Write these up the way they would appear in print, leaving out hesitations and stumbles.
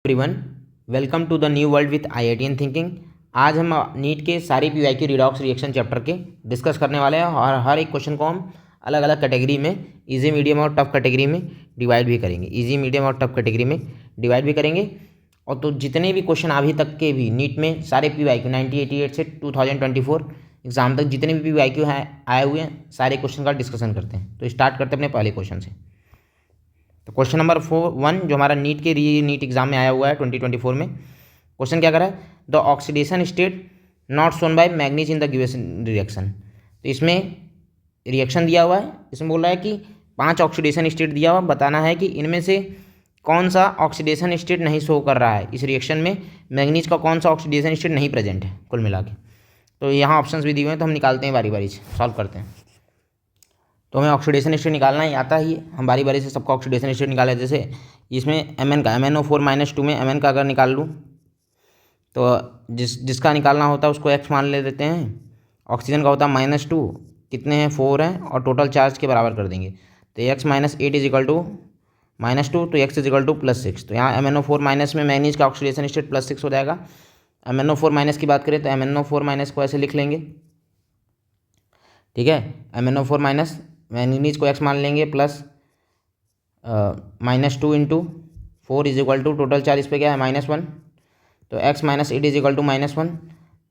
Everyone, welcome to the new world with IITian thinking. आज हम नीट के सारे PYQ रिडॉक्स रिएक्शन चैप्टर के डिस्कस करने वाले हैं और हर एक क्वेश्चन को हम अलग अलग कैटेगरी में इजी, मीडियम और टफ कैटेगरी में डिवाइड भी करेंगे। इजी, मीडियम और टफ कैटेगरी में डिवाइड भी करेंगे। और तो जितने भी क्वेश्चन अभी तक के भी नीट में सारे PYQ 1988 से 2024 एग्जाम तक जितने भी PYQ हैं आए हुए हैं, सारे क्वेश्चन का डिस्कशन करते हैं। तो स्टार्ट करते हैं अपने पहले क्वेश्चन से। तो क्वेश्चन नंबर 1 जो हमारा नीट के नीट एग्जाम में आया हुआ है 2024 में, क्वेश्चन क्या करा है? The oxidation state not shown by manganese in the given reaction. तो इसमें रिएक्शन दिया हुआ है, इसमें बोल रहा है कि 5 ऑक्सीडेशन स्टेट दिया हुआ, बताना है कि इनमें से कौन सा ऑक्सीडेशन स्टेट नहीं शो कर रहा है। इस रिएक्शन में मैग्नीज का कौन सा ऑक्सीडेशन स्टेट नहीं प्रेजेंट है कुल मिला के। तो यहाँ ऑप्शंस भी दिए हुए हैं, तो हम निकालते हैं बारी बारी से, सॉल्व करते हैं। तो हमें ऑक्सीडेशन स्टेट निकालना ही आता ही है, हम बारी बारी से सबका ऑक्सीडेशन स्टेट निकाले। जैसे इसमें Mn का MnO4-2 में Mn का अगर निकाल लूँ तो जिसका निकालना होता है उसको x मान ले देते हैं। ऑक्सीजन का होता है -2, कितने हैं 4 हैं, और टोटल चार्ज के बराबर कर देंगे। तो x - 8 इज इक्वल टू -2, तो x इज इक्वल टू +6। तो यहाँ MnO4- में मैग्नीज का ऑक्सीडेशन स्टेट +6 हो जाएगा। MnO4- की बात करें तो MnO4- को ऐसे लिख लेंगे, ठीक है। MnO4- मैग्नीज को x मान लेंगे plus -2 into 4 is equal to total charge इस पर क्या है -1। तो x - 8 इज इक्वल टू -1,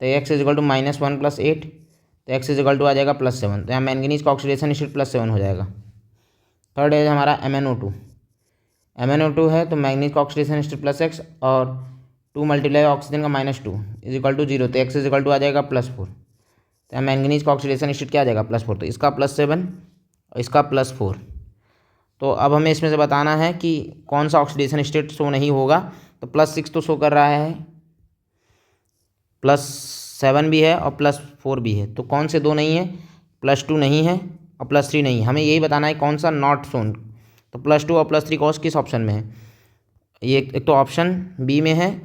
तो x इज इक्वल टू -1 + 8, तो x इज इक्वल टू आ जाएगा +7। तो यहाँ मैंगनीज का ऑक्सीडेशन स्टेट +7 हो जाएगा। थर्ड है हमारा MnO2 है, तो मैंगनीज का ऑक्सीडेशन स्टेट +x और 2 × ऑक्सीजन का -2 इज इक्वल टू 0, तो x इज इक्वल टू आ जाएगा +4। तो यहाँ मैंगनीज का ऑक्सीडेशन स्टेट क्या आ जाएगा +4, तो इसका +7 और इसका +4। तो अब हमें इसमें से बताना है कि कौन सा ऑक्सीडेशन स्टेट शो नहीं होगा। तो +6 तो शो कर रहा है, +7 भी है और +4 भी है, तो कौन से दो नहीं है? +2 नहीं है और +3 नहीं है। हमें यही बताना है कौन सा नॉट शोन। तो +2 और +3 कौन किस ऑप्शन में है? ये एक तो ऑप्शन बी में है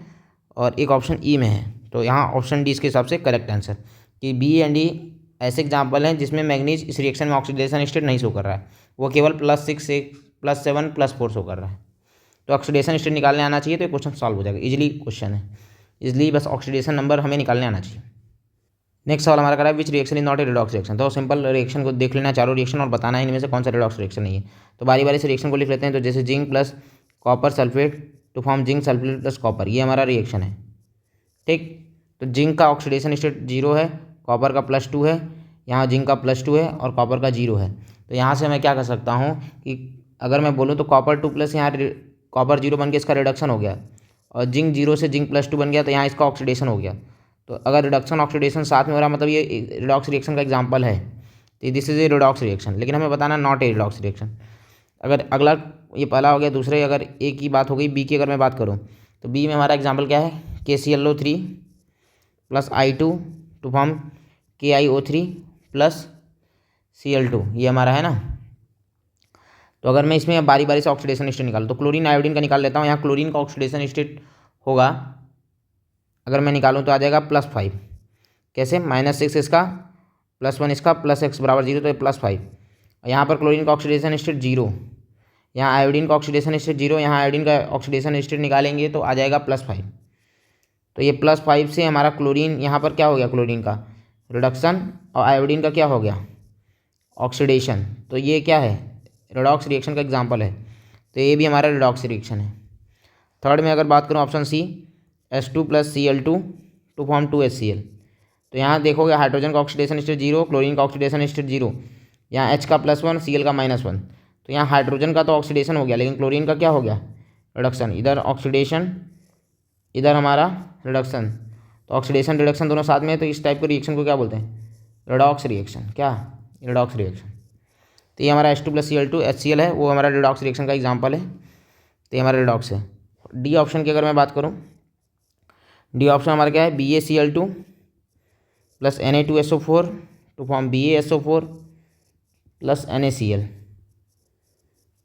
और एक ऑप्शन ई में है। तो यहाँ ऑप्शन डी इसके हिसाब से करेक्ट आंसर, कि बी एंड डी ऐसे एग्जाम्पल हैं जिसमें मैग्नीज इस रिएक्शन में ऑक्सीडेशन स्टेट नहीं शो कर रहा है, वो केवल +6 से +7 +4 शो कर रहा है। तो ऑक्सीडेशन स्टेट निकालने आना चाहिए, तो ये क्वेश्चन सॉल्व हो जाएगा। इजीली क्वेश्चन है, इजीली बस ऑक्सीडेशन नंबर हमें निकालने आना चाहिए। नेक्स्ट सवाल हमारा करा है which reaction is not a redox reaction. तो सिंपल रिएक्शन को देख लेना, चारों रिएक्शन, और बताना है इनमें से कौन सा रिडॉक्स रिएक्शन नहीं है। तो बारी बारी से रिएक्शन को लिख लेते हैं। तो जैसे zinc plus copper sulphate to form zinc sulphate plus copper, ये हमारा रिएक्शन है, ठीक। तो जिंक का ऑक्सीडेशन स्टेट 0 है, कॉपर का +2 है, यहाँ जिंक का +2 है और कॉपर का 0 है। तो यहाँ से मैं क्या कर सकता हूँ कि अगर मैं बोलूँ तो कॉपर 2 प्लस यहाँ कॉपर 0 बन के इसका रिडक्शन हो गया, और जिंक 0 से जिंक +2 बन गया, तो यहाँ इसका ऑक्सीडेशन हो गया। तो अगर रिडक्शन ऑक्सीडेशन साथ में हो रहा, मतलब ये रिडॉक्स रिएक्शन का एग्जाम्पल है, तो this is a redox reaction. लेकिन हमें बताना नॉट ए रिडॉक्स रिएक्शन। अगर अगला ये पहला हो गया, दूसरे अगर ए की बात हो गई, बी की अगर मैं बात करूँ तो बी में हमारा एग्जाम्पल क्या है? KClO3 + I2 to form KiO3 + Cl2, ये हमारा है ना। तो अगर मैं इसमें बारी बारी से ऑक्सीडेशन स्टेट निकालूँ तो क्लोरीन आयोडीन का निकाल लेता हूँ। यहाँ क्लोरीन का ऑक्सीडेशन स्टेट होगा, अगर मैं निकालूँ तो आ जाएगा +5। कैसे? -6 इसका, +1 इसका, +x = 0, तो ये +5। यहाँ पर क्लोरीन का ऑक्सीडेशन स्टेट 0, यहाँ आयोडीन का ऑक्सीडेशन स्टेट 0, यहाँ आयोडीन का ऑक्सीडेशन स्टेट निकालेंगे तो आ जाएगा +5। तो ये +5 से हमारा क्लोरीन यहाँ पर क्या हो गया? क्लोरीन का रिडक्शन, और आयोडीन का क्या हो गया? ऑक्सीडेशन। तो ये क्या है? रिडॉक्स रिएक्शन का एग्जाम्पल है, तो ये भी हमारा रिडॉक्स रिएक्शन है। थर्ड में अगर बात करूँ option C, H2 + Cl2 to form 2HCl। तो यहाँ देखोगे हाइड्रोजन का ऑक्सीडेशन स्टेट 0, क्लोरीन का ऑक्सीडेशन स्टेट 0, यहाँ H का +1, Cl का -1। तो यहाँ हाइड्रोजन का तो ऑक्सीडेशन हो गया, लेकिन क्लोरीन का क्या हो गया? रिडक्शन। इधर ऑक्सीडेशन, इधर हमारा रिडक्शन। तो ऑक्सीडेशन रिडक्शन दोनों साथ में है, तो इस टाइप के रिएक्शन को क्या बोलते हैं? Redox reaction. क्या? Redox reaction. तो ये हमारा H2 + Cl2 HCl है, वो हमारा रिडॉक्स रिएक्शन का एग्जाम्पल है, तो ये हमारा रिडॉक्स है। डी ऑप्शन की अगर मैं बात करूँ, डी ऑप्शन हमारा क्या है? BaCl2 + Na2SO4 to form BaSO4 + NaCl,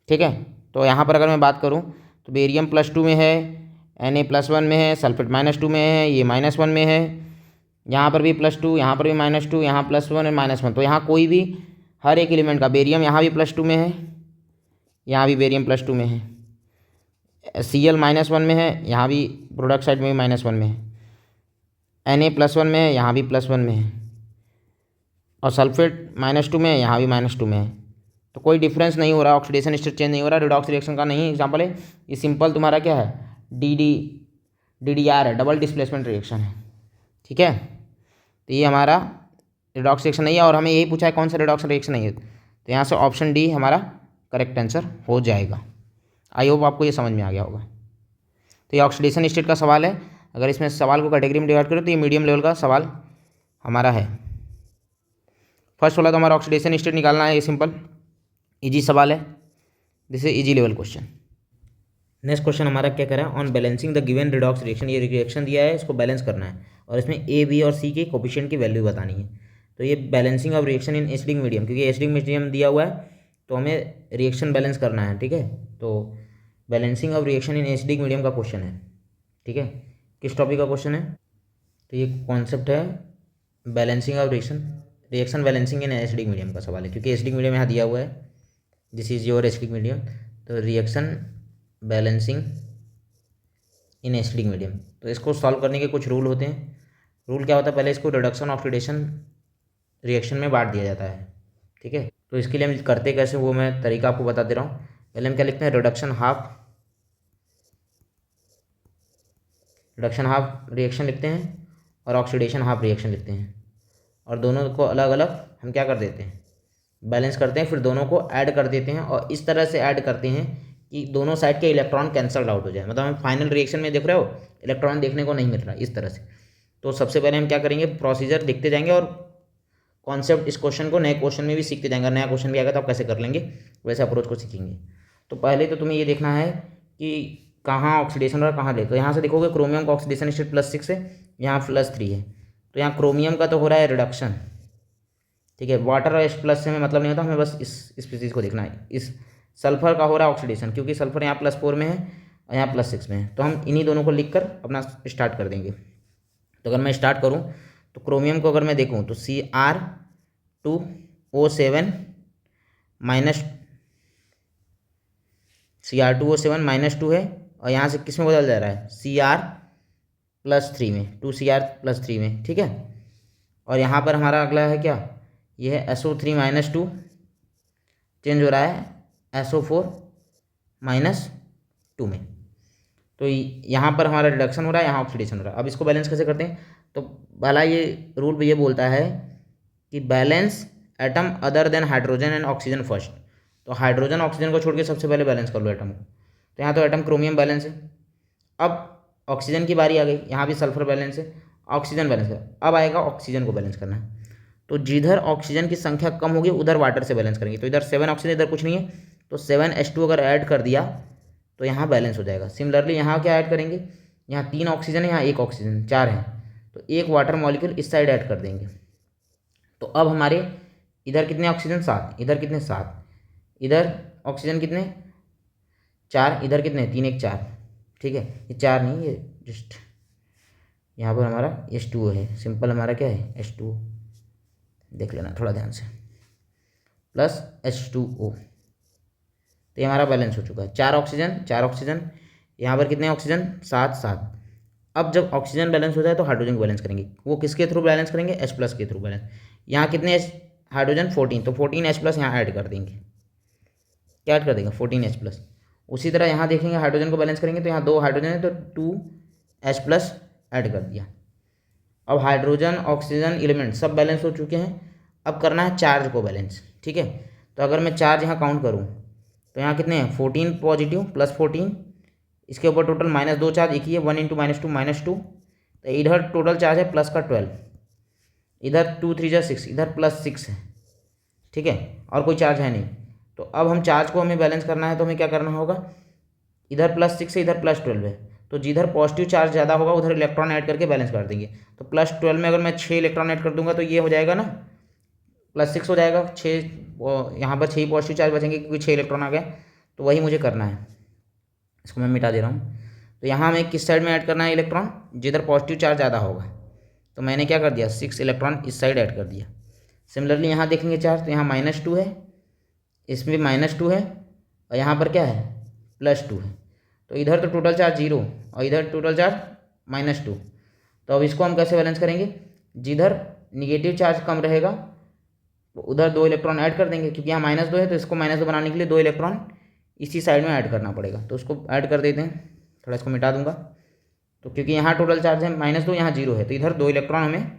ठीक है। तो यहाँ पर अगर मैं बात करूँ तो बेरियम +2 में है, Na+1 में है, सल्फेट -2 में है, ये -1 में है, यहाँ पर भी +2, यहाँ पर भी -2, यहाँ +1 और -1। तो यहाँ कोई भी हर एक एलिमेंट का बेरियम यहाँ भी +2 में है, यहाँ भी बेरियम +2 में है, Cl -1 में है, यहाँ भी प्रोडक्ट साइड में भी -1 में है, Na+1 में है, यहाँ भी +1 में है, और सल्फेट -2 में है, यहाँ भी -2 में है। तो कोई डिफरेंस नहीं हो रहा, ऑक्सीडेशन स्टेट चेंज नहीं हो रहा, रिडॉक्स रिएक्शन का नहीं एग्जाम्पल है ये। सिंपल तुम्हारा क्या है, DDR है, डबल डिस्प्लेसमेंट रिएक्शन है। ठीक है, तो ये हमारा रिडॉक्स रिएक्शन नहीं है, और हमें यही पूछा है कौन सा रिडॉक्स रिएक्शन नहीं है, तो यहाँ से ऑप्शन डी हमारा करेक्ट आंसर हो जाएगा। आई होप आपको ये समझ में आ गया होगा। तो ये ऑक्सीडेशन स्टेट का सवाल है। अगर इसमें सवाल को कैटेगरी में डिवाइड करें तो ये मीडियम लेवल का सवाल हमारा है। फर्स्ट वाला तो हमारा ऑक्सीडेशन स्टेट निकालना है, ये सिंपल इजी सवाल है, this is easy level question. Next question हमारा क्या कह रहा है, on balancing the given redox reaction. ये रिएक्शन दिया है, इसको बैलेंस करना है, और इसमें ए, बी और सी के कोफिशिएंट की वैल्यू बतानी है। तो ये balancing of reaction in acidic medium, क्योंकि एसिडिक मीडियम दिया हुआ है तो हमें रिएक्शन बैलेंस करना है। ठीक है, तो balancing of reaction in acidic medium का क्वेश्चन है। ठीक है, किस टॉपिक का क्वेश्चन है, तो ये कॉन्सेप्ट है balancing of reaction balancing in acidic medium का सवाल है, क्योंकि एसिडिक मीडियम यहाँ दिया हुआ है, this is your acidic medium. तो reaction balancing in acidic medium, तो इसको सॉल्व करने के कुछ रूल होते हैं। रूल क्या होता है, पहले इसको रिडक्शन ऑक्सीडेशन रिएक्शन में बांट दिया जाता है। ठीक है, तो इसके लिए हम करते कैसे वो मैं तरीका आपको बता दे रहा हूँ। पहले हम क्या लिखते हैं, रिडक्शन हाफ रिएक्शन लिखते हैं, और ऑक्सीडेशन हाफ रिएक्शन लिखते हैं, और दोनों को अलग अलग हम क्या कर देते हैं, बैलेंस करते हैं, फिर दोनों को ऐड कर देते हैं, और इस तरह से ऐड करते हैं कि दोनों साइड के इलेक्ट्रॉन कैंसल्ड आउट हो जाए। मतलब हम फाइनल रिएक्शन में देख रहे हो इलेक्ट्रॉन देखने को नहीं मिल रहा, इस तरह से। तो सबसे पहले हम क्या करेंगे, प्रोसीजर देखते जाएंगे, और कॉन्सेप्ट इस क्वेश्चन को नए क्वेश्चन में भी सीखते जाएंगे। नया क्वेश्चन भी आएगा तो आप कैसे कर लेंगे, वैसे अप्रोच को सीखेंगे। तो पहले तो तुम्हें ये देखना है कि कहाँ ऑक्सीडेशन और कहाँ ले। तो यहाँ से देखोगे क्रोमियम का ऑक्सीडेशन स्टेट +6 है, यहाँ +3 है, तो यहाँ क्रोमियम का तो हो रहा है रिडक्शन। ठीक है, वाटर और H+ से हमें मतलब नहीं होता, हमें बस इस चीज़ को देखना है। इस सल्फर का हो रहा है ऑक्सीडेशन, क्योंकि सल्फर यहाँ +4 में है और यहाँ +6 में है, तो हम इन्हीं दोनों को लिख कर अपना स्टार्ट कर देंगे। तो अगर मैं स्टार्ट करूँ तो क्रोमियम को अगर मैं देखूँ तो Cr2O7 -2 है, और यहाँ से किस में बदल जा रहा है, Cr+3 में, 2Cr+3 में। ठीक है, और यहाँ पर हमारा अगला है क्या, ये है SO3 -2 चेंज हो रहा है SO4 -2 में। तो यहाँ पर हमारा रिडक्शन हो रहा है, यहाँ ऑक्सीडेशन हो रहा है। अब इसको बैलेंस कैसे करते हैं, तो पहला ये रूल भी ये बोलता है कि balance atom other than hydrogen and oxygen first. तो हाइड्रोजन ऑक्सीजन को छोड़ के सबसे पहले बैलेंस कर लो एटम को। तो यहाँ तो एटम क्रोमियम बैलेंस है। अब ऑक्सीजन की बारी आ गई, यहाँ भी सल्फर बैलेंस है, ऑक्सीजन बैलेंस है। अब आएगा ऑक्सीजन को बैलेंस करना है। तो जिधर ऑक्सीजन की संख्या कम होगी उधर वाटर से बैलेंस करेंगे। तो इधर 7 ऑक्सीजन, इधर कुछ नहीं है, तो 7H2 अगर ऐड कर दिया तो यहाँ बैलेंस हो जाएगा। सिमिलरली यहाँ क्या ऐड करेंगे, यहाँ 3 ऑक्सीजन है, यहाँ 1 ऑक्सीजन, 4 है, तो 1 वाटर मॉलिक्यूल इस साइड ऐड कर देंगे। तो अब हमारे इधर कितने ऑक्सीजन, 7, इधर कितने, 7, इधर ऑक्सीजन कितने, 4, इधर कितने, 3 1 4। ठीक है, ये 4 नहीं, ये जस्ट यहाँ पर हमारा H2O है, सिंपल हमारा क्या है, H2O, देख लेना थोड़ा ध्यान से, प्लस H2O। तो ये हमारा बैलेंस हो चुका है, 4 ऑक्सीजन, यहाँ पर कितने ऑक्सीजन, 7। अब जब ऑक्सीजन बैलेंस हो जाए तो हाइड्रोजन को बैलेंस करेंगे। वो किसके थ्रू बैलेंस करेंगे, H+ के थ्रू बैलेंस। यहाँ कितने हाइड्रोजन, 14, तो 14H+ यहाँ ऐड कर देंगे। क्या ऐड कर देंगे, 14H+। उसी तरह यहाँ देखेंगे हाइड्रोजन को बैलेंस करेंगे, तो यहाँ 2 हाइड्रोजन है तो 2H+ ऐड कर दिया। अब हाइड्रोजन, ऑक्सीजन, एलिमेंट सब बैलेंस हो चुके हैं। अब करना है चार्ज को बैलेंस। ठीक है, तो अगर मैं चार्ज यहाँ काउंट करूँ तो यहाँ कितने हैं, 14 पॉजिटिव प्लस 14, इसके ऊपर टोटल -2 चार्ज, एक ही है, 1 × -2 तो इधर टोटल चार्ज है प्लस का 12, इधर 2 3 6, इधर +6 है। ठीक है, और कोई चार्ज है नहीं। तो अब हम चार्ज को हमें बैलेंस करना है, तो हमें क्या करना होगा, इधर +6 है, इधर +12 है, तो जिधर पॉजिटिव चार्ज ज़्यादा होगा उधर इलेक्ट्रॉन ऐड करके बैलेंस कर देंगे। तो +12 में अगर मैं 6 इलेक्ट्रॉन ऐड कर दूंगा तो ये हो जाएगा ना, +6 हो जाएगा, 6, यहाँ पर 6 पॉजिटिव चार्ज बचेंगे क्योंकि 6 इलेक्ट्रॉन आ गए। तो वही मुझे करना है, इसको मैं मिटा दे रहा हूँ। तो यहाँ हमें किस साइड में ऐड करना है इलेक्ट्रॉन, जिधर पॉजिटिव चार्ज ज़्यादा होगा। तो मैंने क्या कर दिया, 6 इलेक्ट्रॉन इस साइड ऐड कर दिया। सिमिलरली यहाँ देखेंगे चार्ज, तो यहाँ -2 है, इसमें भी -2 है, और यहाँ पर क्या है, +2 है। तो इधर तो टोटल चार्ज 0 और इधर टोटल चार्ज -2। तो अब इसको हम कैसे बैलेंस करेंगे, जिधर निगेटिव चार्ज कम रहेगा तो उधर 2 इलेक्ट्रॉन ऐड कर देंगे, क्योंकि यहाँ -2 है तो इसको -2 बनाने के लिए 2 इलेक्ट्रॉन इसी साइड में ऐड करना पड़ेगा। तो उसको ऐड कर देते हैं, थोड़ा इसको मिटा दूंगा। तो क्योंकि यहाँ टोटल चार्ज है -2, यहाँ 0 है, तो इधर 2 इलेक्ट्रॉन हमें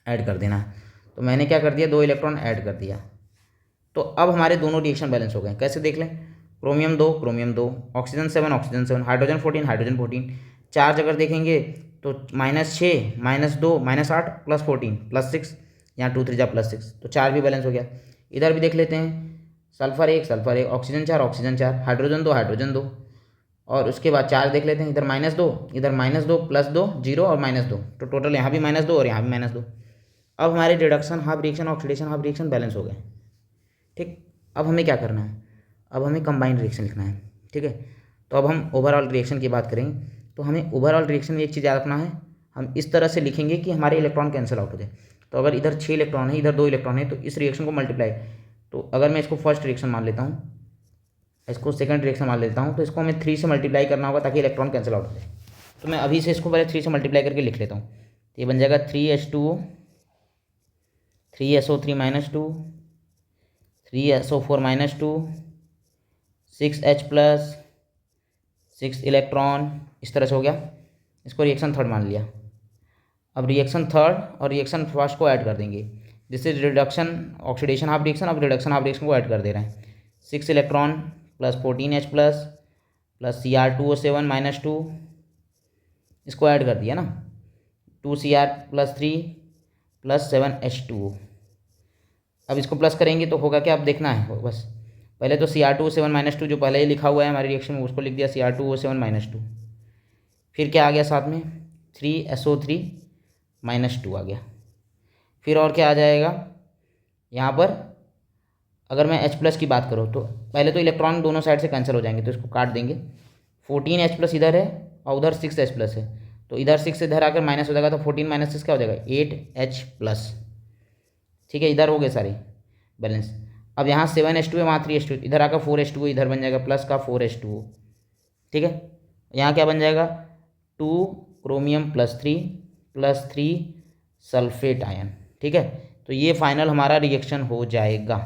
ऐड कर देना है। तो मैंने क्या कर दिया, 2 इलेक्ट्रॉन ऐड कर दिया। तो अब हमारे दोनों रिएक्शन बैलेंस हो गए। कैसे देख लें, chromium 2 chromium 2, oxygen 7 oxygen 7, hydrogen 14 hydrogen 14। Charge अगर देखेंगे तो -6 -2 -8 +14 +6, यहाँ 2 3 जा +6, तो 4 भी बैलेंस हो गया। इधर भी देख लेते हैं, sulphur 1 oxygen 4 oxygen 4, hydrogen 2 hydrogen 2। और उसके बाद चार्ज देख लेते हैं, इधर -2 इधर -2 +2 0 और -2, तो टोटल यहाँ भी -2 और यहाँ भी -2। अब हमारे reduction half reaction oxidation half reaction balance हो गए। ठीक, अब हमें क्या करना है, अब हमें कंबाइंड रिएक्शन लिखना है। ठीक है, तो अब हम ओवरऑल रिएक्शन की बात करेंगे। तो हमें ओवरऑल रिएक्शन में एक चीज़ याद रखना है, हम इस तरह से लिखेंगे कि हमारे इलेक्ट्रॉन कैंसिल आउट हो जाए। तो अगर इधर 6 इलेक्ट्रॉन है, इधर 2 इलेक्ट्रॉन है, तो इस रिएक्शन को मल्टीप्लाई, तो अगर मैं इसको फर्स्ट रिएक्शन मान लेता हूँ, इसको सेकंड रिएक्शन मान लेता हूँ, तो इसको हमें 3 से मल्टीप्लाई करना होगा ताकि इलेक्ट्रॉन कैंसिल आउट हो जाए। तो मैं अभी से इसको पहले 3 से मल्टीप्लाई करके लिख लेता हूँ। तो ये बन जाएगा 3H2O 3SO3 -2 3SO4 -2 6H+ 6 electron, इस तरह से हो गया। इसको रिएक्शन थर्ड मान लिया। अब रिएक्शन थर्ड और रिएक्शन फर्स्ट को ऐड कर देंगे। This is reduction oxidation half reaction, अब रिडक्शन हाफ रिएक्शन को ऐड कर दे रहे हैं। 6 इलेक्ट्रॉन +14H+ +Cr2O7 -2, इसको ऐड कर दिया ना, 2Cr+3 +7H2O। अब इसको प्लस करेंगे तो होगा क्या, अब देखना है बस। पहले तो Cr2O7 -2 जो पहले ही लिखा हुआ है हमारे रिएक्शन में, उसको लिख दिया Cr2O7 -2। फिर क्या आ गया साथ में, 3SO3 -2 आ गया। फिर और क्या आ जाएगा यहाँ पर, अगर मैं H+ की बात करूँ तो पहले तो इलेक्ट्रॉन दोनों साइड से कैंसिल हो जाएंगे, तो इसको काट देंगे। 14H+ इधर है और उधर 6H+ है, तो इधर 6 इधर आकर माइनस हो जाएगा, तो 14 - 6 क्या हो जाएगा 8H+। ठीक है, इधर हो गए सारे बैलेंस। अब यहाँ 7H2 है, वहाँ 3H2, इधर आकर 4H2, इधर बन जाएगा प्लस का 4H2। ठीक है, यहाँ क्या बन जाएगा 2 क्रोमियम +3 सल्फेट आयन। ठीक है, तो ये फाइनल हमारा रिएक्शन हो जाएगा।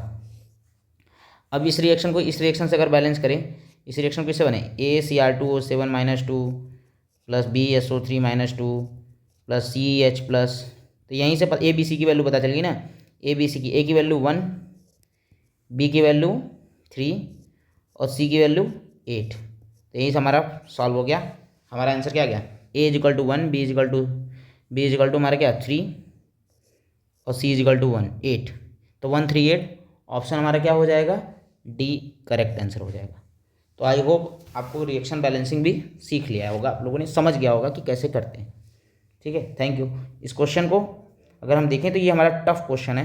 अब इस रिएक्शन को इस रिएक्शन से अगर बैलेंस करें, इस रिएक्शन को किससे बने, ACr2O7 -2 +BSO3 -2 +CH+। तो यहीं से ABC की वैल्यू पता चल गई ना, ABC की A की वैल्यू 1, B की वैल्यू 3 और C की वैल्यू 8। तो यहीं से हमारा सॉल्व हो गया। हमारा आंसर क्या आ गया, A = 1, B = हमारा क्या 3 और C = 1 8। तो 1 3 8 ऑप्शन हमारा क्या हो जाएगा, D करेक्ट आंसर हो जाएगा। तो आई होप आपको रिएक्शन बैलेंसिंग भी सीख लिया होगा, आप लोगों ने समझ गया होगा कि कैसे करते हैं। ठीक है, थैंक यू। इस क्वेश्चन को अगर हम देखें तो ये हमारा टफ क्वेश्चन है,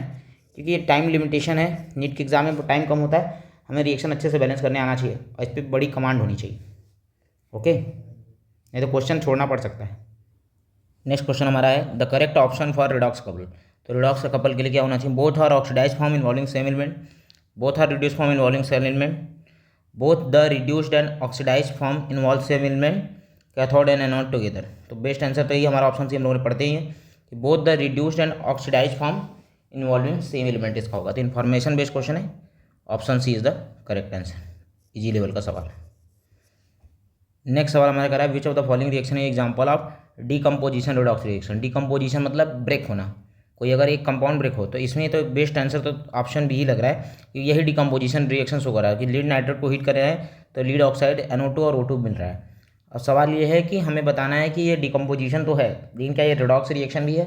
क्योंकि ये टाइम लिमिटेशन है, नीट के एग्जाम में टाइम कम होता है, हमें रिएक्शन अच्छे से बैलेंस करने आना चाहिए और इस पर बड़ी कमांड होनी चाहिए। ओके, नहीं तो क्वेश्चन छोड़ना पड़ सकता है। नेक्स्ट क्वेश्चन हमारा है, the correct option for redox couple. तो रिडॉक्स कपल के लिए क्या होना चाहिए, both are oxidize form involving same element, both are reduce form involving same element, both the reduced and oxidise form involve same element, cathode and anode together. तो best answer तो ये हमारा option C हम लोगों ने पढ़ते ही है कि both the reduced and oxidise form involving same element इसका होगा। तो इन्फॉर्मेशन बेस्ड क्वेश्चन है, option C is the correct answer. Easy level का सवाल। नेक्स्ट सवाल हमारा कह रहा है, which of the following reaction है example of decomposition redox reaction. Decomposition मतलब ब्रेक होना, कोई अगर एक कंपाउंड ब्रेक हो, तो इसमें तो बेस्ट आंसर तो ऑप्शन बी ही लग रहा है कि यही डीकम्पोजिशन रिएक्शन शो कर रहा है कि लीड नाइट्रेट को हीट कर रहे हैं तो लीड ऑक्साइड NO2 और O2 मिल रहा है। अब सवाल ये है कि हमें बताना है कि ये डीकम्पोजिशन तो है, लेकिन क्या ये रिडॉक्स रिएक्शन भी है।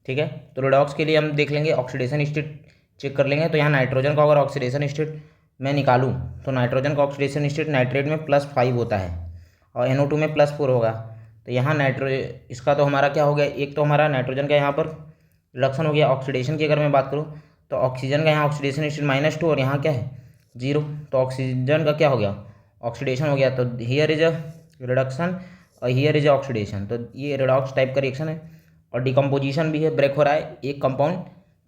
ठीक है, तो रिडॉक्स के लिए हम देख लेंगे, ऑक्सीडेशन स्टेट चेक कर लेंगे। तो यहाँ नाइट्रोजन का अगर ऑक्सीडेशन स्टेट मैं निकालूँ तो नाइट्रोजन का ऑक्सीडेशन स्टेट नाइट्रेट में +5 होता है और NO2 में +4 होगा। तो यहाँ इसका तो हमारा क्या हो गया, एक तो हमारा नाइट्रोजन का यहाँ पर रिडक्शन हो गया। ऑक्सीडेशन की अगर मैं बात करूँ तो ऑक्सीजन का यहाँ ऑक्सीडेशन स्टेट -2 और यहाँ क्या है 0, तो ऑक्सीजन का क्या हो गया, ऑक्सीडेशन हो गया। तो हियर इज अ रिडक्शन और हियर इज अ ऑक्सीडेशन, तो ये रिडॉक्स टाइप का रिएक्शन है। और डिकम्पोजिशन भी है, ब्रेक हो रहा है, एक कंपाउंड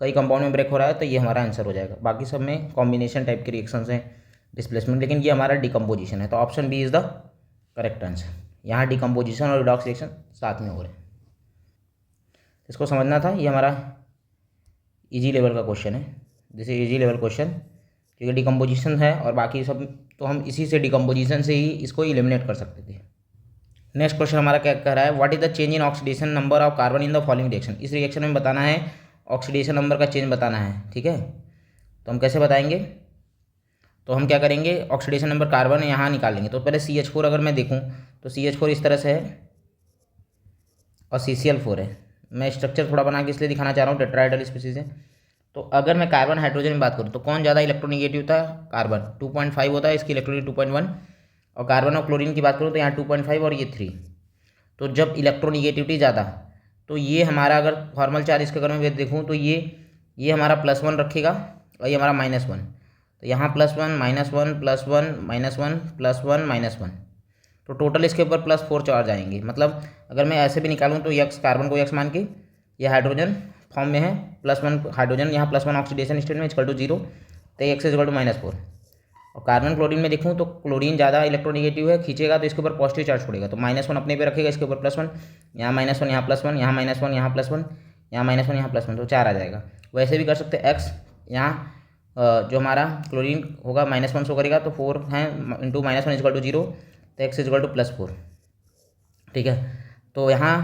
कई कंपाउंड में ब्रेक हो रहा है, तो ये हमारा आंसर हो जाएगा। बाकी सब में कॉम्बिनेशन टाइप के रिएक्शंस हैं, डिस्प्लेसमेंट, लेकिन ये हमारा डिकम्पोजिशन है। तो option B is the correct answer. यहाँ डिकम्पोजिशन और रिडॉक्स रिएक्शन साथ में हो रहे हैं। इसको समझना था, ये हमारा इजी लेवल का क्वेश्चन है, जैसे इजी लेवल क्वेश्चन, क्योंकि डिकम्पोजिशन है और बाकी सब तो हम इसी से डिकम्पोजिशन से ही इसको एलिमिनेट कर सकते थे। नेक्स्ट क्वेश्चन हमारा क्या कह रहा है, what is the change in oxidation number of carbon in the following reaction. इस रिएक्शन में बताना है ऑक्सीडेशन नंबर का चेंज बताना है, ठीक है। तो हम कैसे बताएंगे, तो हम क्या करेंगे, ऑक्सीडेशन नंबर कार्बन यहाँ निकालेंगे। तो पहले CH4 अगर मैं देखूँ तो CH4 इस तरह से है और CCl4 है। मैं स्ट्रक्चर थोड़ा बना के इसलिए दिखाना चाह रहा हूँ, टेट्राहेड्रल स्पीसीज है। तो अगर मैं कार्बन हाइड्रोजन में बात करूँ तो कौन ज़्यादा इलेक्ट्रोनिगेटिव होता है, कार्बन 2.5 होता है, इसकी इलेक्ट्रोनिगेटिव 2.1। और कार्बन और क्लोरीन की बात करूँ तो यहाँ 2.5 और ये 3। तो जब इलेक्ट्रोनिगेटिविटी ज़्यादा, तो ये हमारा अगर फॉर्मल चार्ज इसके अगर मैं देखूँ तो ये हमारा +1 रखेगा और ये हमारा -1। तो यहाँ +1 -1 +1 -1 +1 -1, तो टोटल इसके ऊपर +4 चार्ज आएंगे। मतलब अगर मैं ऐसे भी निकालूँ तो x कार्बन को x मान के, ये हाइड्रोजन फॉर्म में है, +1 हाइड्रोजन, यहाँ +1 ऑक्सीडेशन स्टेट में = 0, तो x = -4। और कार्बन क्लोरीन में देखूँ तो क्लोरीन ज़्यादा इलेक्ट्रोनिगेटिव है, खींचेगा तो इसके ऊपर पॉजिटिव चार्ज छोड़ेगा, तो -1 अपने पे रखेगा, इसके ऊपर +1, यहाँ -1 यहाँ +1 यहाँ -1 यहाँ +1 यहाँ -1 यहाँ +1, तो 4 आ जाएगा। वैसे भी कर सकते हैं, x यहाँ जो हमारा क्लोरीन होगा -1 शो करेगा, तो 4 है इंटू -1 = 0, तो x +4, ठीक है। तो यहाँ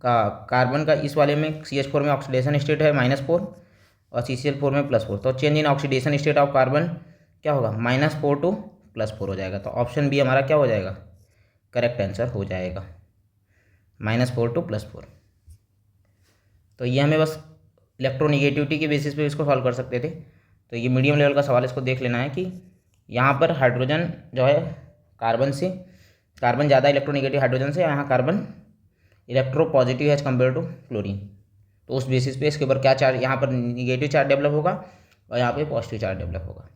का कार्बन का इस वाले में CH4 में ऑक्सीडेशन स्टेट है -4 और CCl4 में +4, तो change in oxidation state of carbon क्या होगा, -4 टू +4 हो जाएगा। तो ऑप्शन बी हमारा क्या हो जाएगा, करेक्ट आंसर हो जाएगा, -4 टू +4। तो ये हमें बस इलेक्ट्रोनिगेटिविटी के बेसिस पे इसको सॉल्व कर सकते थे। तो ये मीडियम लेवल का सवाल, इसको देख लेना है कि यहाँ पर हाइड्रोजन जो है कार्बन ज़्यादा इलेक्ट्रोनिगेटिव हाइड्रोजन से, यहाँ कार्बन इलेक्ट्रो पॉजिटिव है एज कम्पेयर टू क्लोरीन। तो उस बेसिस पे इसके ऊपर क्या चार्ज, यहाँ पर निगेटिव चार्ज डेवलप होगा और यहाँ पे पॉजिटिव चार्ज डेवलप होगा।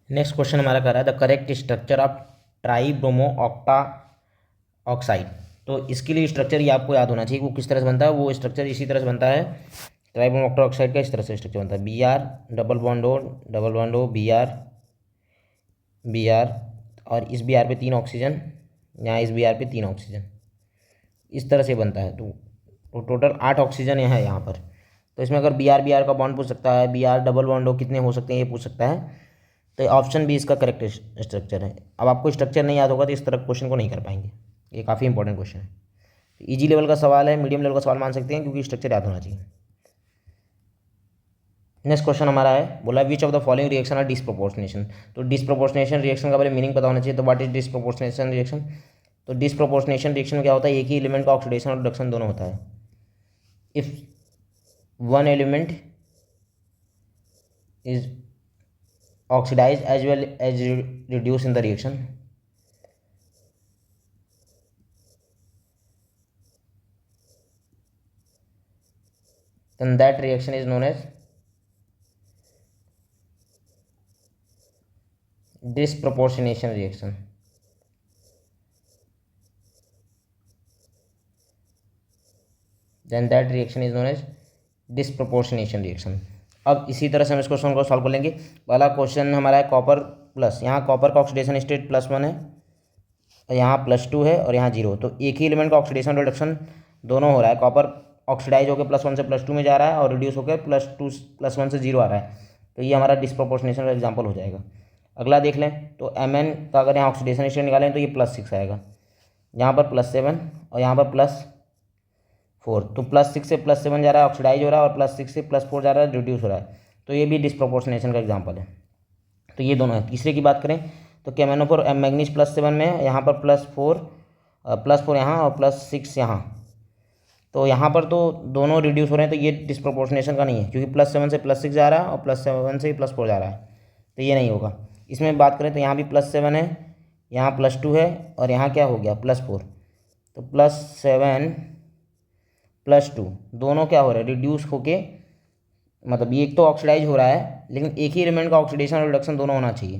नेक्स्ट क्वेश्चन हमारा कह रहा है the correct structure of ट्राईब्रोमो octa oxide. तो इसके लिए स्ट्रक्चर ये आपको याद होना चाहिए, वो किस तरह से बनता है। वो स्ट्रक्चर इसी तरह से बनता है, ट्राईब्रोमो ऑक्टा ऑक्साइड का इस तरह से स्ट्रक्चर बनता है, Br double bond O Br और इस Br पे 3 ऑक्सीजन, यहाँ इस Br पे 3 ऑक्सीजन, इस तरह से बनता है। तो टोटल 8 ऑक्सीजन है यहाँ पर। तो इसमें अगर Br का बॉन्ड पूछ सकता है, Br डबल बॉन्ड O कितने हो सकते हैं ये पूछ सकता है। तो ऑप्शन बी इसका करेक्ट स्ट्रक्चर है। अब आपको स्ट्रक्चर नहीं याद होगा तो इस तरह क्वेश्चन को नहीं कर पाएंगे, ये काफ़ी इंपॉर्टेंट क्वेश्चन है। तो ईजी लेवल का सवाल है, मीडियम लेवल का सवाल मान सकते हैं, क्योंकि स्ट्रक्चर याद होना चाहिए। नेक्स्ट क्वेश्चन हमारा है, बोला which of the following reaction are disproportionation. तो डिसप्रोपोर्शनेशन रिएक्शन का बारे में मीनिंग पता होना चाहिए। तो व्हाट इज डिसप्रोपोर्शनेशन रिएक्शन। तो डिसप्रोपोर्शनेशन रिएक्शन में क्या होता है, एक ही एलिमेंट का ऑक्सीडेशन और रिडक्शन दोनों होता है। If one element is oxidized as well as reduced in the reaction, then that reaction is known as disproportionation reaction. Then that reaction is known as disproportionation reaction. अब इसी तरह से हम इस क्वेश्चन को सॉल्व कर लेंगे। पहला क्वेश्चन हमारा है कॉपर प्लस, यहाँ कॉपर का ऑक्सीडेशन स्टेट +1 है, यहाँ +2 है और यहाँ 0। तो एक ही एलिमेंट का ऑक्सीडेशन रिडक्शन दोनों हो रहा है। कॉपर ऑक्सीडाइज होकर +1 से +2 में जा रहा है और रिड्यूस होकर +1 से 0 आ रहा है। तो ये हमारा डिसप्रोपोर्शनेशन का एग्जाम्पल हो जाएगा। अगला देख लें तो Mn का अगर यहाँ ऑक्सीडेशन स्टेट निकालें तो ये +6 आएगा, यहाँ पर +7 और यहाँ पर +4। तो +6 से +7 जा रहा है, ऑक्सीडाइज हो रहा है, और +6 से +4 जा रहा है, रिड्यूस हो रहा है। तो ये भी डिसप्रोपोर्शनेशन का एग्जाम्पल है। तो ये दोनों है। तीसरे की बात करें तो KMnO4 मैग्नीज +7 में है, यहाँ पर +4 यहाँ और +6 यहाँ। तो यहाँ पर तो दोनों रिड्यूस हो रहे हैं, तो ये डिसप्रोपोर्शनेशन का नहीं है, क्योंकि +7 से +6 जा रहा है और +7 से +4 जा रहा है, तो ये नहीं होगा। इसमें बात करें तो यहाँ भी +7 है, यहाँ +2 है और यहाँ क्या हो गया +4। तो +7 +2 दोनों क्या हो रहा है, रिड्यूस होके, मतलब ये एक तो ऑक्सीडाइज हो रहा है, लेकिन एक ही एलिमेंट का ऑक्सीडेशन और रिडक्शन दोनों होना चाहिए।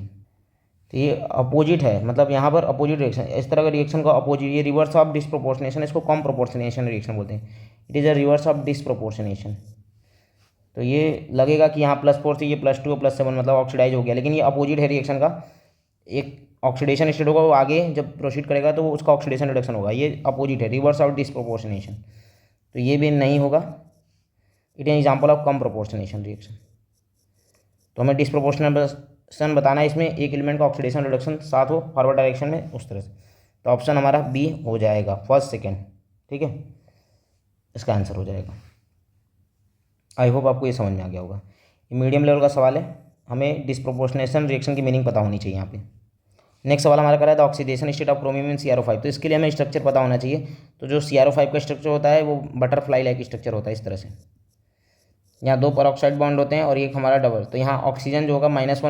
तो ये अपोजिट है, मतलब यहाँ पर अपोजिट रिएक्शन, इस तरह का रिएक्शन का अपोजिट, ये रिवर्स ऑफ डिसप्रोपोर्शनेशन, इसको कम प्रोपोर्शनेशन रिएक्शन बोलते हैं। It is a reverse of disproportionation. तो ये लगेगा कि यहाँ +4 से ये +2 और +7 मतलब ऑक्सीडाइज हो गया, लेकिन ये अपोजिट है रिएक्शन का। एक ऑक्सीडेशन स्टेट होगा वो आगे जब प्रोसीड करेगा तो वो उसका ऑक्सीडेशन रिडक्शन होगा, ये अपोजिट है, रिवर्स आउट डिसप्रोपोर्शनेशन, तो ये भी नहीं होगा। It is example of come proportionation reaction. तो हमें डिसप्रोपोर्शनेशन बताना है, इसमें एक एलिमेंट का ऑक्सीडेशन रिडक्शन साथ हो फॉरवर्ड डायरेक्शन में उस तरह से। तो ऑप्शन हमारा बी हो जाएगा, फर्स्ट सेकेंड, ठीक है, इसका आंसर हो जाएगा। आई होप आपको ये समझ में आ गया होगा। ये मीडियम लेवल का सवाल है, हमें डिसप्रोपोर्शनेशन रिएक्शन की मीनिंग पता होनी चाहिए यहाँ पे। नेक्स्ट सवाल हमारा करा है the oxidation state of chromium in CrO5। तो इसके लिए हमें स्ट्रक्चर पता होना चाहिए। तो जो CrO5 का स्ट्रक्चर होता है वो बटरफ्लाई लाइक स्ट्रक्चर होता है इस तरह से। यहाँ दो परऑक्साइड बॉन्ड होते हैं और एक हमारा डबल, तो यहाँ ऑक्सीजन जो होगा -1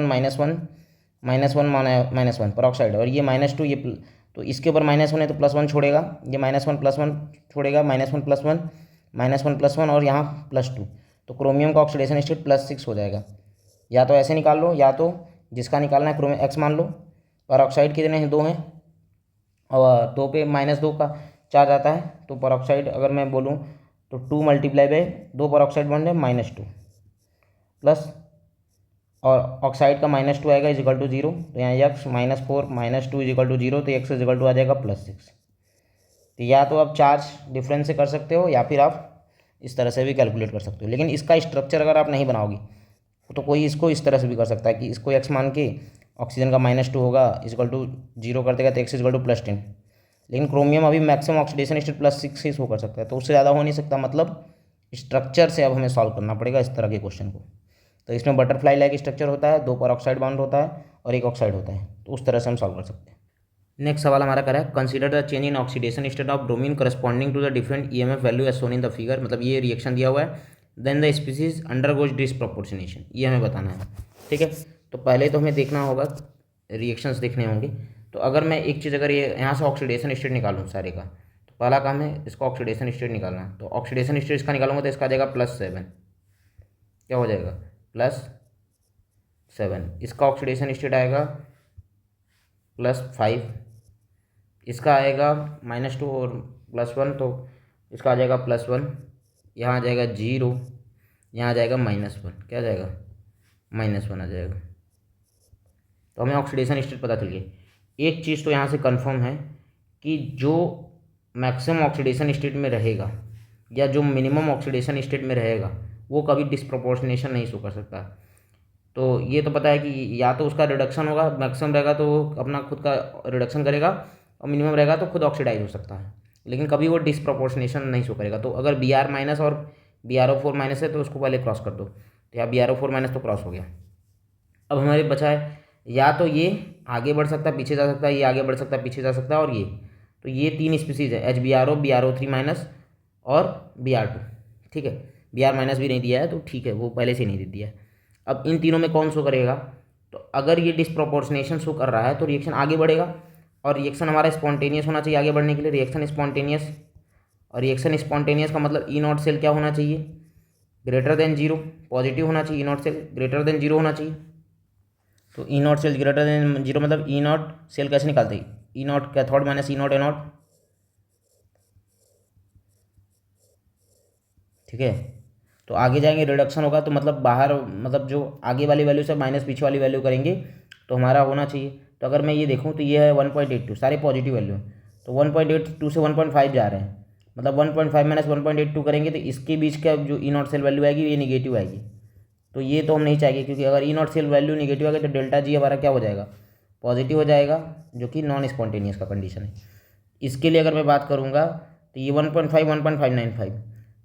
परऑक्साइड, और ये -2 ये तो इसके ऊपर -1 है तो +1 छोड़ेगा, ये -1 छोड़ेगा, -1 और यहाँ +2, तो क्रोमियम का ऑक्सीडेशन स्टेट +6 हो जाएगा। या तो ऐसे निकाल लो, या तो जिसका निकालना है क्रोमियम X मान लो। परऑक्साइड कितने हैं, 2 हैं, और 2 पे -2 का चार्ज आता है, तो परऑक्साइड अगर मैं बोलूँ तो 2 मल्टीप्लाई बाय 2 परऑक्साइड बॉन्ड है -2 प्लस, और ऑक्साइड का -2 आएगा इजिकल टू 0, तो यहाँ x -4 -2 इजिकल टू 0, तो x इजिकल टू आ जाएगा +6। तो या तो आप चार्ज डिफरेंस से कर सकते हो या फिर आप इस तरह से भी कैलकुलेट कर सकते हो, लेकिन इसका स्ट्रक्चर अगर आप नहीं बनाओगे तो कोई इसको इस तरह से भी कर सकता है कि इसको x मान के ऑक्सीजन का -2 होगा इजिकल टू 0 कर देगा तो x इजिकल टू +10, लेकिन क्रोमियम अभी मैक्सिमम ऑक्सीडेशन स्टेट +6 ही शो कर सकता है, तो उससे ज़्यादा हो नहीं सकता। मतलब स्ट्रक्चर से अब हमें सॉल्व करना पड़ेगा इस तरह के क्वेश्चन को। तो इसमें बटरफ्लाई लाइक स्ट्रक्चर होता है, 2 परऑक्साइड बॉन्ड होता है और एक ऑक्साइड होता है, तो उस तरह से हम सॉल्व कर सकते हैं। नेक्स्ट सवाल हमारा करा है consider the change in oxidation state of bromine corresponding to the different EMF value as shown in the figure. मतलब ये रिएक्शन दिया हुआ है, then the species undergoes disproportionation, ये हमें बताना है, ठीक है। तो पहले तो हमें देखना होगा, रिएक्शंस देखने होंगे। तो अगर मैं एक चीज़, अगर ये यहाँ से ऑक्सीडेशन स्टेट निकालूँ सारे का, तो पहला काम है इसको ऑक्सीडेशन स्टेट निकालना। तो ऑक्सीडेशन स्टेट इसका निकालूंगा तो इसका आ जाएगा +7, क्या हो जाएगा +7। इसका ऑक्सीडेशन स्टेट आएगा +5, इसका आएगा -2 और +1, तो इसका आ जाएगा +1, यहाँ आ जाएगा 0, यहाँ आ जाएगा -1, क्या आ जाएगा -1 आ जाएगा। तो हमें ऑक्सीडेशन स्टेट पता चल गई। एक चीज़ तो यहाँ से कंफर्म है कि जो मैक्सिमम ऑक्सीडेशन स्टेट में रहेगा या जो मिनिमम ऑक्सीडेशन स्टेट में रहेगा वो कभी डिसप्रोपोर्शनेशन नहीं शो कर सकता। तो ये तो पता है कि या तो उसका रिडक्शन होगा, मैक्सिमम रहेगा तो वो अपना खुद का रिडक्शन करेगा, और मिनिमम रहेगा तो खुद ऑक्सीडाइज हो सकता है, लेकिन कभी वो डिसप्रोपोर्शनेशन नहीं शो करेगा। तो अगर Br- और BrO4- है तो उसको पहले क्रॉस कर दो, तो यहाँ BrO4- तो क्रॉस हो गया। अब हमारे बचा है या तो ये आगे बढ़ सकता है पीछे जा सकता है, ये आगे बढ़ सकता है पीछे जा सकता है, और ये, तो ये 3 स्पीसीज है HBrO, BrO3- और Br2, ठीक है। Br- भी नहीं दिया है तो ठीक है, वो पहले से नहीं दे दिया है। अब इन तीनों में कौन शो करेगा, तो अगर ये डिसप्रोपोर्शनेशन शो कर रहा है तो रिएक्शन आगे बढ़ेगा, और रिएक्शन हमारा स्पॉन्टेनियस होना चाहिए आगे बढ़ने के लिए, रिएक्शन स्पॉन्टेनियस। और रिएक्शन स्पॉन्टेनियस का मतलब E0 सेल क्या होना चाहिए, ग्रेटर देन 0, पॉजिटिव होना चाहिए। E0 सेल ग्रेटर देन 0 होना चाहिए। तो E0 सेल ग्रेटर देन 0 मतलब E0 सेल कैसे निकालते हैं, E0 cathode minus E0 anode, ठीक है। तो आगे जाएंगे रिडक्शन होगा, तो मतलब बाहर, मतलब जो आगे वाली वैल्यू से माइनस पीछे वाली वैल्यू करेंगे तो हमारा होना चाहिए। तो अगर मैं ये देखूँ तो ये है 1.82, सारे पॉजिटिव वैल्यू हैं, तो 1.82 से 1.5 जा रहे हैं, मतलब 1.5 माइनस 1.82 करेंगे तो इसके बीच का जो E0 सेल वैल्यू आएगी ये निगेटिव आएगी। तो ये तो हम नहीं चाहेंगे, क्योंकि अगर E0 सेल वैल्यू निगेटिव आएगी तो डेल्टा जी हमारा क्या हो जाएगा, पॉजिटिव हो जाएगा, जो कि नॉन स्पॉन्टेनियस का कंडीशन है। इसके लिए अगर मैं बात करूँगा तो ये 1.5 1.595,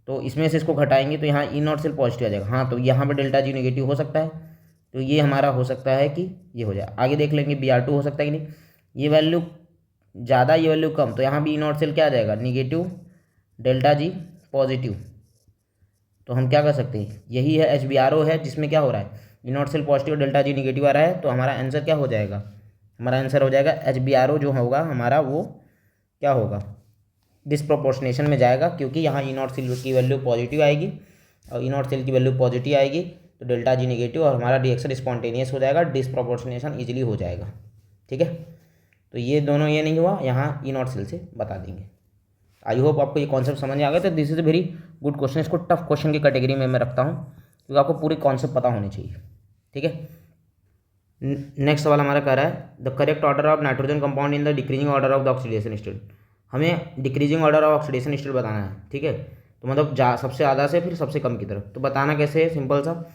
तो इसमें से इसको घटाएंगे तो यहाँ E0 सेल पॉजिटिव आ जाएगा। हाँ, तो यहाँ पर डेल्टा जी नेगेटिव हो सकता है, तो ये हमारा हो सकता है कि ये हो जाए। आगे देख लेंगे Br2 हो सकता है कि नहीं, ये वैल्यू ज़्यादा ये वैल्यू कम, तो यहाँ भी E0 सेल क्या आ जाएगा, निगेटिव, डेल्टा जी पॉजिटिव। तो हम क्या कर सकते हैं, यही है HBrO है जिसमें क्या हो रहा है, E0 cell positive delta G negative आ रहा है, तो हमारा आंसर क्या हो जाएगा, हमारा आंसर हो जाएगा HBrO जो होगा हमारा वो क्या होगा, डिसप्रोपोर्शनेशन में जाएगा, क्योंकि यहाँ E0 सेल की वैल्यू पॉजिटिव आएगी और E0 सेल की वैल्यू पॉजिटिव आएगी, तो डेल्टा जी नेगेटिव और हमारा रिएक्शन स्पॉन्टेनियस हो जाएगा, डिसप्रोपोर्शनेशन इजीली हो जाएगा, ठीक है। तो ये दोनों ये नहीं हुआ, यहाँ E0 सेल से बता देंगे। आई होप आपको ये कॉन्सेप्ट समझ आ गया। तो this is a very good question, इसको टफ क्वेश्चन की कैटेगरी में मैं रखता हूँ, क्योंकि आपको पूरे कॉन्सेप्ट पता होने चाहिए, ठीक है। नेक्स्ट सवाल हमारा कह रहा है the correct order of nitrogen compound in the decreasing order of the oxidation state. हमें decreasing order of oxidation state बताना है, ठीक है। तो मतलब सबसे ज़्यादा से फिर सबसे कम की तरफ। तो बताना कैसे है, सिंपल सा,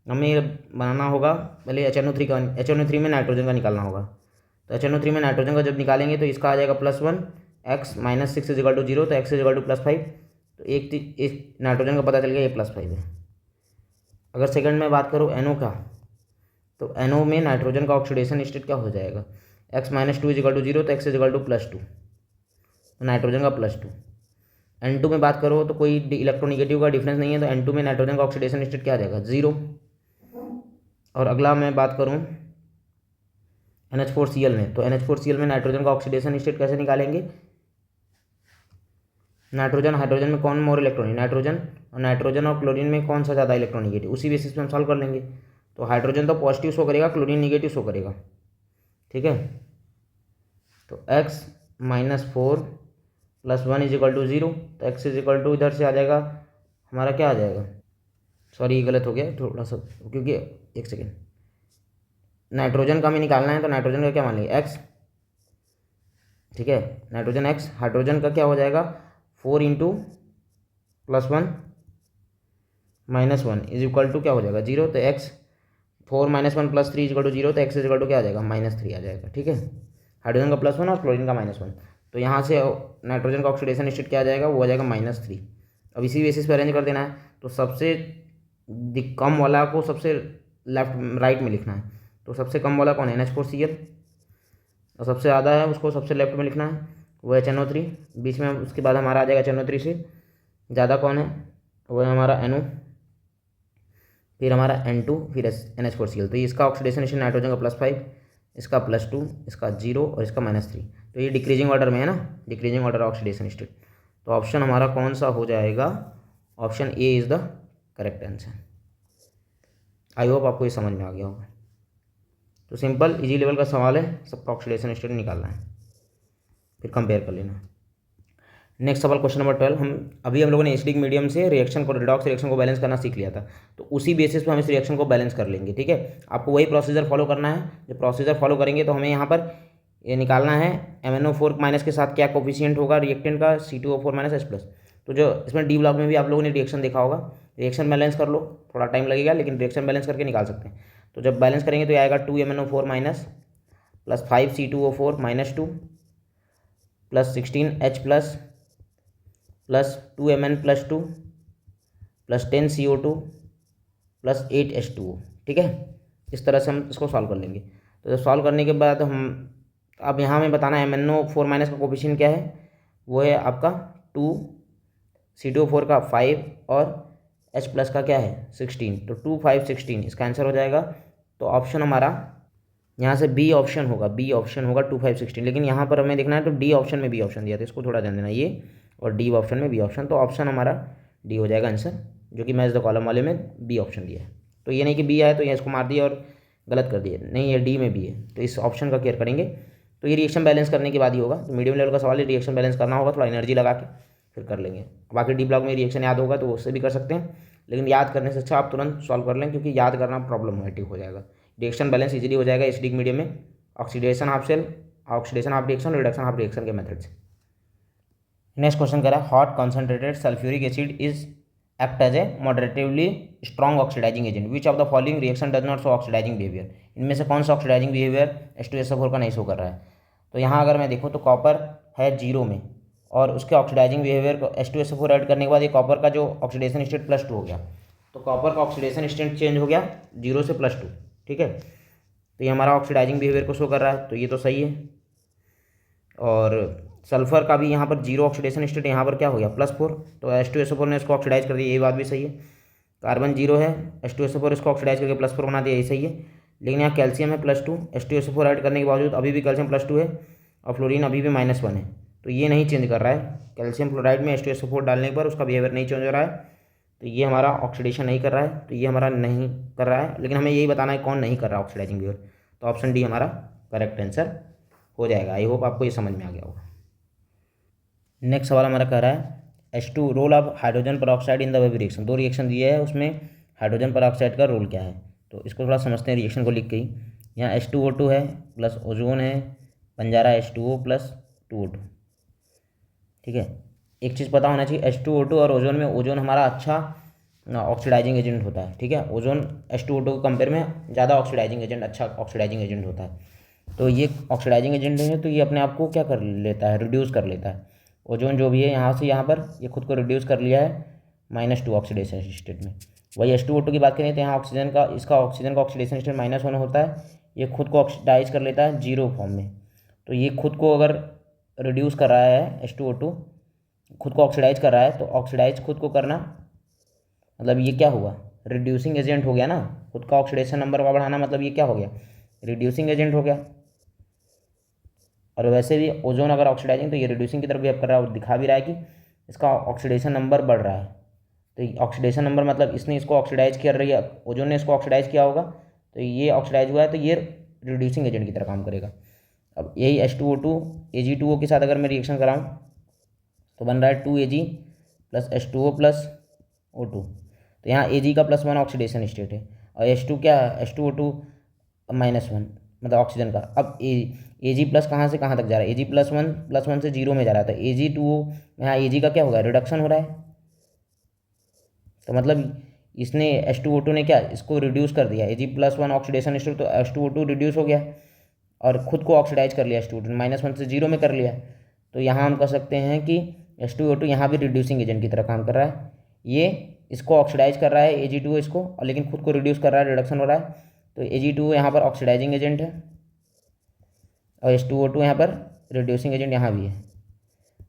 हमें ये बनाना होगा पहले HNO3 का, HNO3 में नाइट्रोजन का निकालना होगा। तो HNO3 में नाइट्रोजन का जब निकालेंगे तो इसका आ जाएगा +1, x -6 = 0, तो x +5। तो एक नाइट्रोजन का पता चल गया, ये +5 है। अगर सेकंड में बात करूँ NO का, तो NO में नाइट्रोजन का ऑक्सीडेशन स्टेट क्या हो जाएगा, x -2 = 0, तो x +2, तो नाइट्रोजन का +2। N2 में बात करो तो कोई इलेक्ट्रोनिगेटिव का डिफरेंस नहीं है, तो N2 में नाइट्रोजन का ऑक्सीडेशन स्टेट क्या आ जाएगा, 0। और अगला मैं बात करूँ NH4Cl में, तो NH4Cl में नाइट्रोजन का ऑक्सीडेशन स्टेट कैसे निकालेंगे, नाइट्रोजन हाइड्रोजन में कौन मोर इलेक्ट्रॉनिक, नाइट्रोजन और क्लोरीन में कौन सा ज़्यादा इलेक्ट्रॉनिगेटिव, उसी बेसिस पे हम सॉल्व कर लेंगे। तो हाइड्रोजन तो पॉजिटिव शो करेगा, क्लोरीन निगेटिव शो करेगा, ठीक है। तो x -4 + 1 = 0, तो x इधर से आ जाएगा हमारा, क्या आ जाएगा, सॉरी ये गलत हो गया थोड़ा सा, क्योंकि एक सेकेंड, नाइट्रोजन का हमें निकालना है, तो नाइट्रोजन का क्या मान लेंगे, x, ठीक है। नाइट्रोजन x, हाइड्रोजन का क्या हो जाएगा, 4 × +1 -1 = क्या हो जाएगा, 0। तो x 4 - 1 + 3 = 0, तो x क्या आ जाएगा, -3 आ जाएगा, ठीक है। हाइड्रोजन का +1 और क्लोरीन का -1, तो यहाँ से नाइट्रोजन का ऑक्सीडेशन स्टेट क्या आ जाएगा, वो आ जाएगा -3। अब इसी बेसिस पे अरेंज कर देना है, तो सबसे कम वाला को सबसे लेफ्ट राइट में लिखना है। तो सबसे कम वाला कौन है, NH4Cl, और सबसे ज़्यादा है उसको सबसे लेफ्ट में लिखना है, वो HNO3। बीच में उसके बाद हमारा आ जाएगा HNO3 से ज़्यादा कौन है, वो है हमारा NO, फिर हमारा N2, फिर NH4Cl। तो इसका ऑक्सीडेशन स्टेट नाइट्रोजन का +5, इसका +2, इसका 0 और इसका -3। तो ये डिक्रीजिंग ऑर्डर में है ना, डिक्रीजिंग ऑर्डर ऑक्सीडेशन स्टेट। तो ऑप्शन हमारा कौन सा हो जाएगा, option A is the correct answer. I hope आपको ये समझ में आ गया होगा। तो सिंपल इजी लेवल का सवाल है, सबका ऑक्सीडेशन स्टेट निकालना है, फिर कंपेयर कर लेना। नेक्स्ट सवाल क्वेश्चन नंबर 12। हम लोगों ने एसिडिक मीडियम से रिएक्शन को, रिडॉक्स रिएक्शन को बैलेंस करना सीख लिया था, तो उसी बेसिस पे हम इस रिएक्शन को बैलेंस कर लेंगे, ठीक है। आपको वही प्रोसीजर फॉलो करना है, जो प्रोसीजर फॉलो करेंगे तो हमें यहाँ पर ये निकालना है MnO4- के साथ क्या कोफिशिएंट होगा रिएक्टेंट का, C2O4- H+। तो जो इसमें डी ब्लॉक में भी आप लोगों ने रिएक्शन देखा होगा, रिएक्शन बैलेंस कर लो, थोड़ा टाइम लगेगा लेकिन रिएक्शन बैलेंस करके निकाल सकते हैं। तो जब बैलेंस करेंगे तो आएगा 2MnO4- + 5C2O4- 2 + 16H+ + 2Mn+2 + 10CO2 + 8H2O, ठीक है। इस तरह से हम इसको सॉल्व कर लेंगे। तो सॉल्व करने के बाद हम, अब यहाँ में बताना है MnO4- का कोफिशिएंट क्या है, वो है आपका 2, C2O4 का 5 और H+ का क्या है 16। तो 2, 5, 16 इसका आंसर हो जाएगा। तो ऑप्शन हमारा यहाँ से बी ऑप्शन होगा, 2, 5, 16। लेकिन यहाँ पर हमें देखना है, तो डी ऑप्शन में बी ऑप्शन दिया था, इसको थोड़ा ध्यान देना, ये और डी ऑप्शन में बी ऑप्शन। तो ऑप्शन हमारा डी हो जाएगा आंसर, जो कि मैच द कॉलम वाले में बी ऑप्शन दिया है। तो ये नहीं कि बी आया तो ये इसको मार दिया और गलत कर दिया, नहीं, ये डी में भी है, तो इस ऑप्शन का केयर करेंगे। तो ये रिएक्शन बैलेंस करने के बाद ही होगा। तो मीडियम लेवल का सवाल है, रिएक्शन बैलेंस करना होगा, थोड़ा एनर्जी लगा के फिर कर लेंगे। बाकी डी ब्लॉक में रिएक्शन याद होगा तो उससे भी कर सकते हैं, लेकिन याद करने से अच्छा आप तुरंत सॉल्व कर लें, क्योंकि याद करना प्रॉब्लमेटिक हो जाएगा। रिएक्शन बैलेंस इजीली हो जाएगा एसिडिक मीडियम में, oxidation half cell, oxidation half reaction, reduction half reaction के मेथड से। नेक्स्ट क्वेश्चन करा, hot concentrated sulphuric acid is act as a moderatively strong oxidising agent, which of the following reaction does not show oxidising behaviour. इनमें से कौन सा oxidising behaviour H2SO4 का नहीं show कर रहा है। तो यहाँ अगर मैं देखूँ तो कॉपर है 0 में, और उसके ऑक्सीडाइजिंग बिहेवियर को H2SO4 ऐड करने के बाद ये कॉपर का जो ऑक्सीडेशन स्टेट +2 हो गया। तो कॉपर का ऑक्सीडेशन स्टेट चेंज हो गया 0 से +2, ठीक है। तो ये हमारा ऑक्सीडाइजिंग बिहेवियर को शो कर रहा है, तो ये तो सही है। और सल्फर का भी यहाँ पर 0 ऑक्सीडेशन स्टेट, यहाँ पर क्या हो गया +4, तो H2SO4 ने इसको ऑक्सीडाइज कर दिया, ये बात भी सही है। कार्बन 0 है, H2SO4 इसको ऑक्सीडाइज करके +4 बना दिया, ये सही है। लेकिन यहाँ कैल्शियम है +2, H2SO4 ऐड करने के बावजूद अभी भी कैल्शियम +2 है, और फ्लोरीन अभी भी -1 है, तो ये नहीं चेंज कर रहा है। कैल्शियम फ्लोराइड में H2SO4 डालने पर उसका बिहेवियर नहीं चेंज हो रहा है, तो ये हमारा ऑक्सीडेशन नहीं कर रहा है, तो ये हमारा नहीं कर रहा है। लेकिन हमें यही बताना है कौन नहीं कर रहा है ऑक्सीडाइजिंग बिहेवियर, तो ऑप्शन डी हमारा करेक्ट आंसर हो जाएगा। आई होप आपको ये समझ में आ गया होगा। नेक्स्ट सवाल हमारा कह रहा है H2 role of hydrogen peroxide in the above reaction. दो रिएक्शन दिए है, उसमें हाइड्रोजन परऑक्साइड का रोल क्या है। तो इसको थोड़ा समझते हैं रिएक्शन को लिख के ही। यहाँ H2O2 है प्लस ओजोन है, बन जा रहा है H2O प्लस 2O2। ठीक है, एक चीज़ पता होना चाहिए, H2O2 और ओजोन में ओजोन हमारा अच्छा ऑक्सीडाइजिंग एजेंट होता है। ठीक है, ओजोन H2O2 के कंपेयर में ज़्यादा ऑक्सीडाइजिंग एजेंट, अच्छा ऑक्सीडाइजिंग एजेंट होता है। तो ये ऑक्सीडाइजिंग एजेंट है, तो ये अपने आप को क्या कर लेता है, रिड्यूस कर लेता है। ओजोन जो भी है यहाँ से यहाँ पर ये खुद को रिड्यूस कर लिया है -2 ऑक्सीडेशन स्टेट में। वही H2O2 की बात करें तो यहाँ ऑक्सीजन का ऑक्सीजन का ऑक्सीडेशन स्टेट -1 होता है, ये खुद को ऑक्सीडाइज कर लेता है 0 फॉर्म में। तो ये खुद को अगर रिड्यूस कर रहा है H2O2, खुद को ऑक्सीडाइज कर रहा है, तो ऑक्सीडाइज खुद को करना मतलब ये क्या हुआ, रिड्यूसिंग एजेंट हो गया ना। खुद का ऑक्सीडेशन नंबर का बढ़ाना मतलब ये क्या हो गया, रिड्यूसिंग एजेंट हो गया। और वैसे भी ओजोन अगर ऑक्सीडाइजिंग तो ये रिड्यूसिंग की तरफ बिहेव कर रहा है, और दिखा भी रहा है कि इसका ऑक्सीडेशन नंबर बढ़ रहा है। तो ऑक्सीडेशन नंबर मतलब इसने इसको ऑक्सीडाइज कर रही है, ओजोन ने इसको ऑक्सीडाइज किया होगा, तो ये ऑक्सीडाइज हुआ है, तो ये रिड्यूसिंग एजेंट की तरह काम करेगा। अब यही H2O2 Ag2O के साथ अगर मैं रिएक्शन कराऊँ तो बन रहा है 2Ag plus H2O plus O2। तो यहाँ Ag का +1 ऑक्सीडेशन स्टेट है, और H2 क्या है, H2O2 -1 मतलब ऑक्सीजन का। अब Ag प्लस कहाँ से कहाँ तक जा रहा है, Ag +1 से 0 में जा रहा था। Ag2O यहाँ Ag का क्या होगा, रिडक्शन हो रहा है। तो मतलब इसने H2O2 ने क्या इसको रिड्यूस कर दिया, Ag +1 ऑक्सीडेशन स्टेट, तो H2O2 रिड्यूस हो गया और खुद को ऑक्सीडाइज कर लिया H2O2, -1 से 0 में कर लिया। तो यहाँ हम कह सकते हैं कि H2O2 यहाँ भी रिड्यूसिंग एजेंट की तरह काम कर रहा है। ये इसको ऑक्सीडाइज कर रहा है Ag2O इसको, और लेकिन खुद को रिड्यूस कर रहा है, रिडक्शन हो रहा है। तो Ag2O यहाँ पर ऑक्सीडाइजिंग एजेंट है, और H2O2 यहाँ पर रिड्यूसिंग एजेंट यहाँ भी है,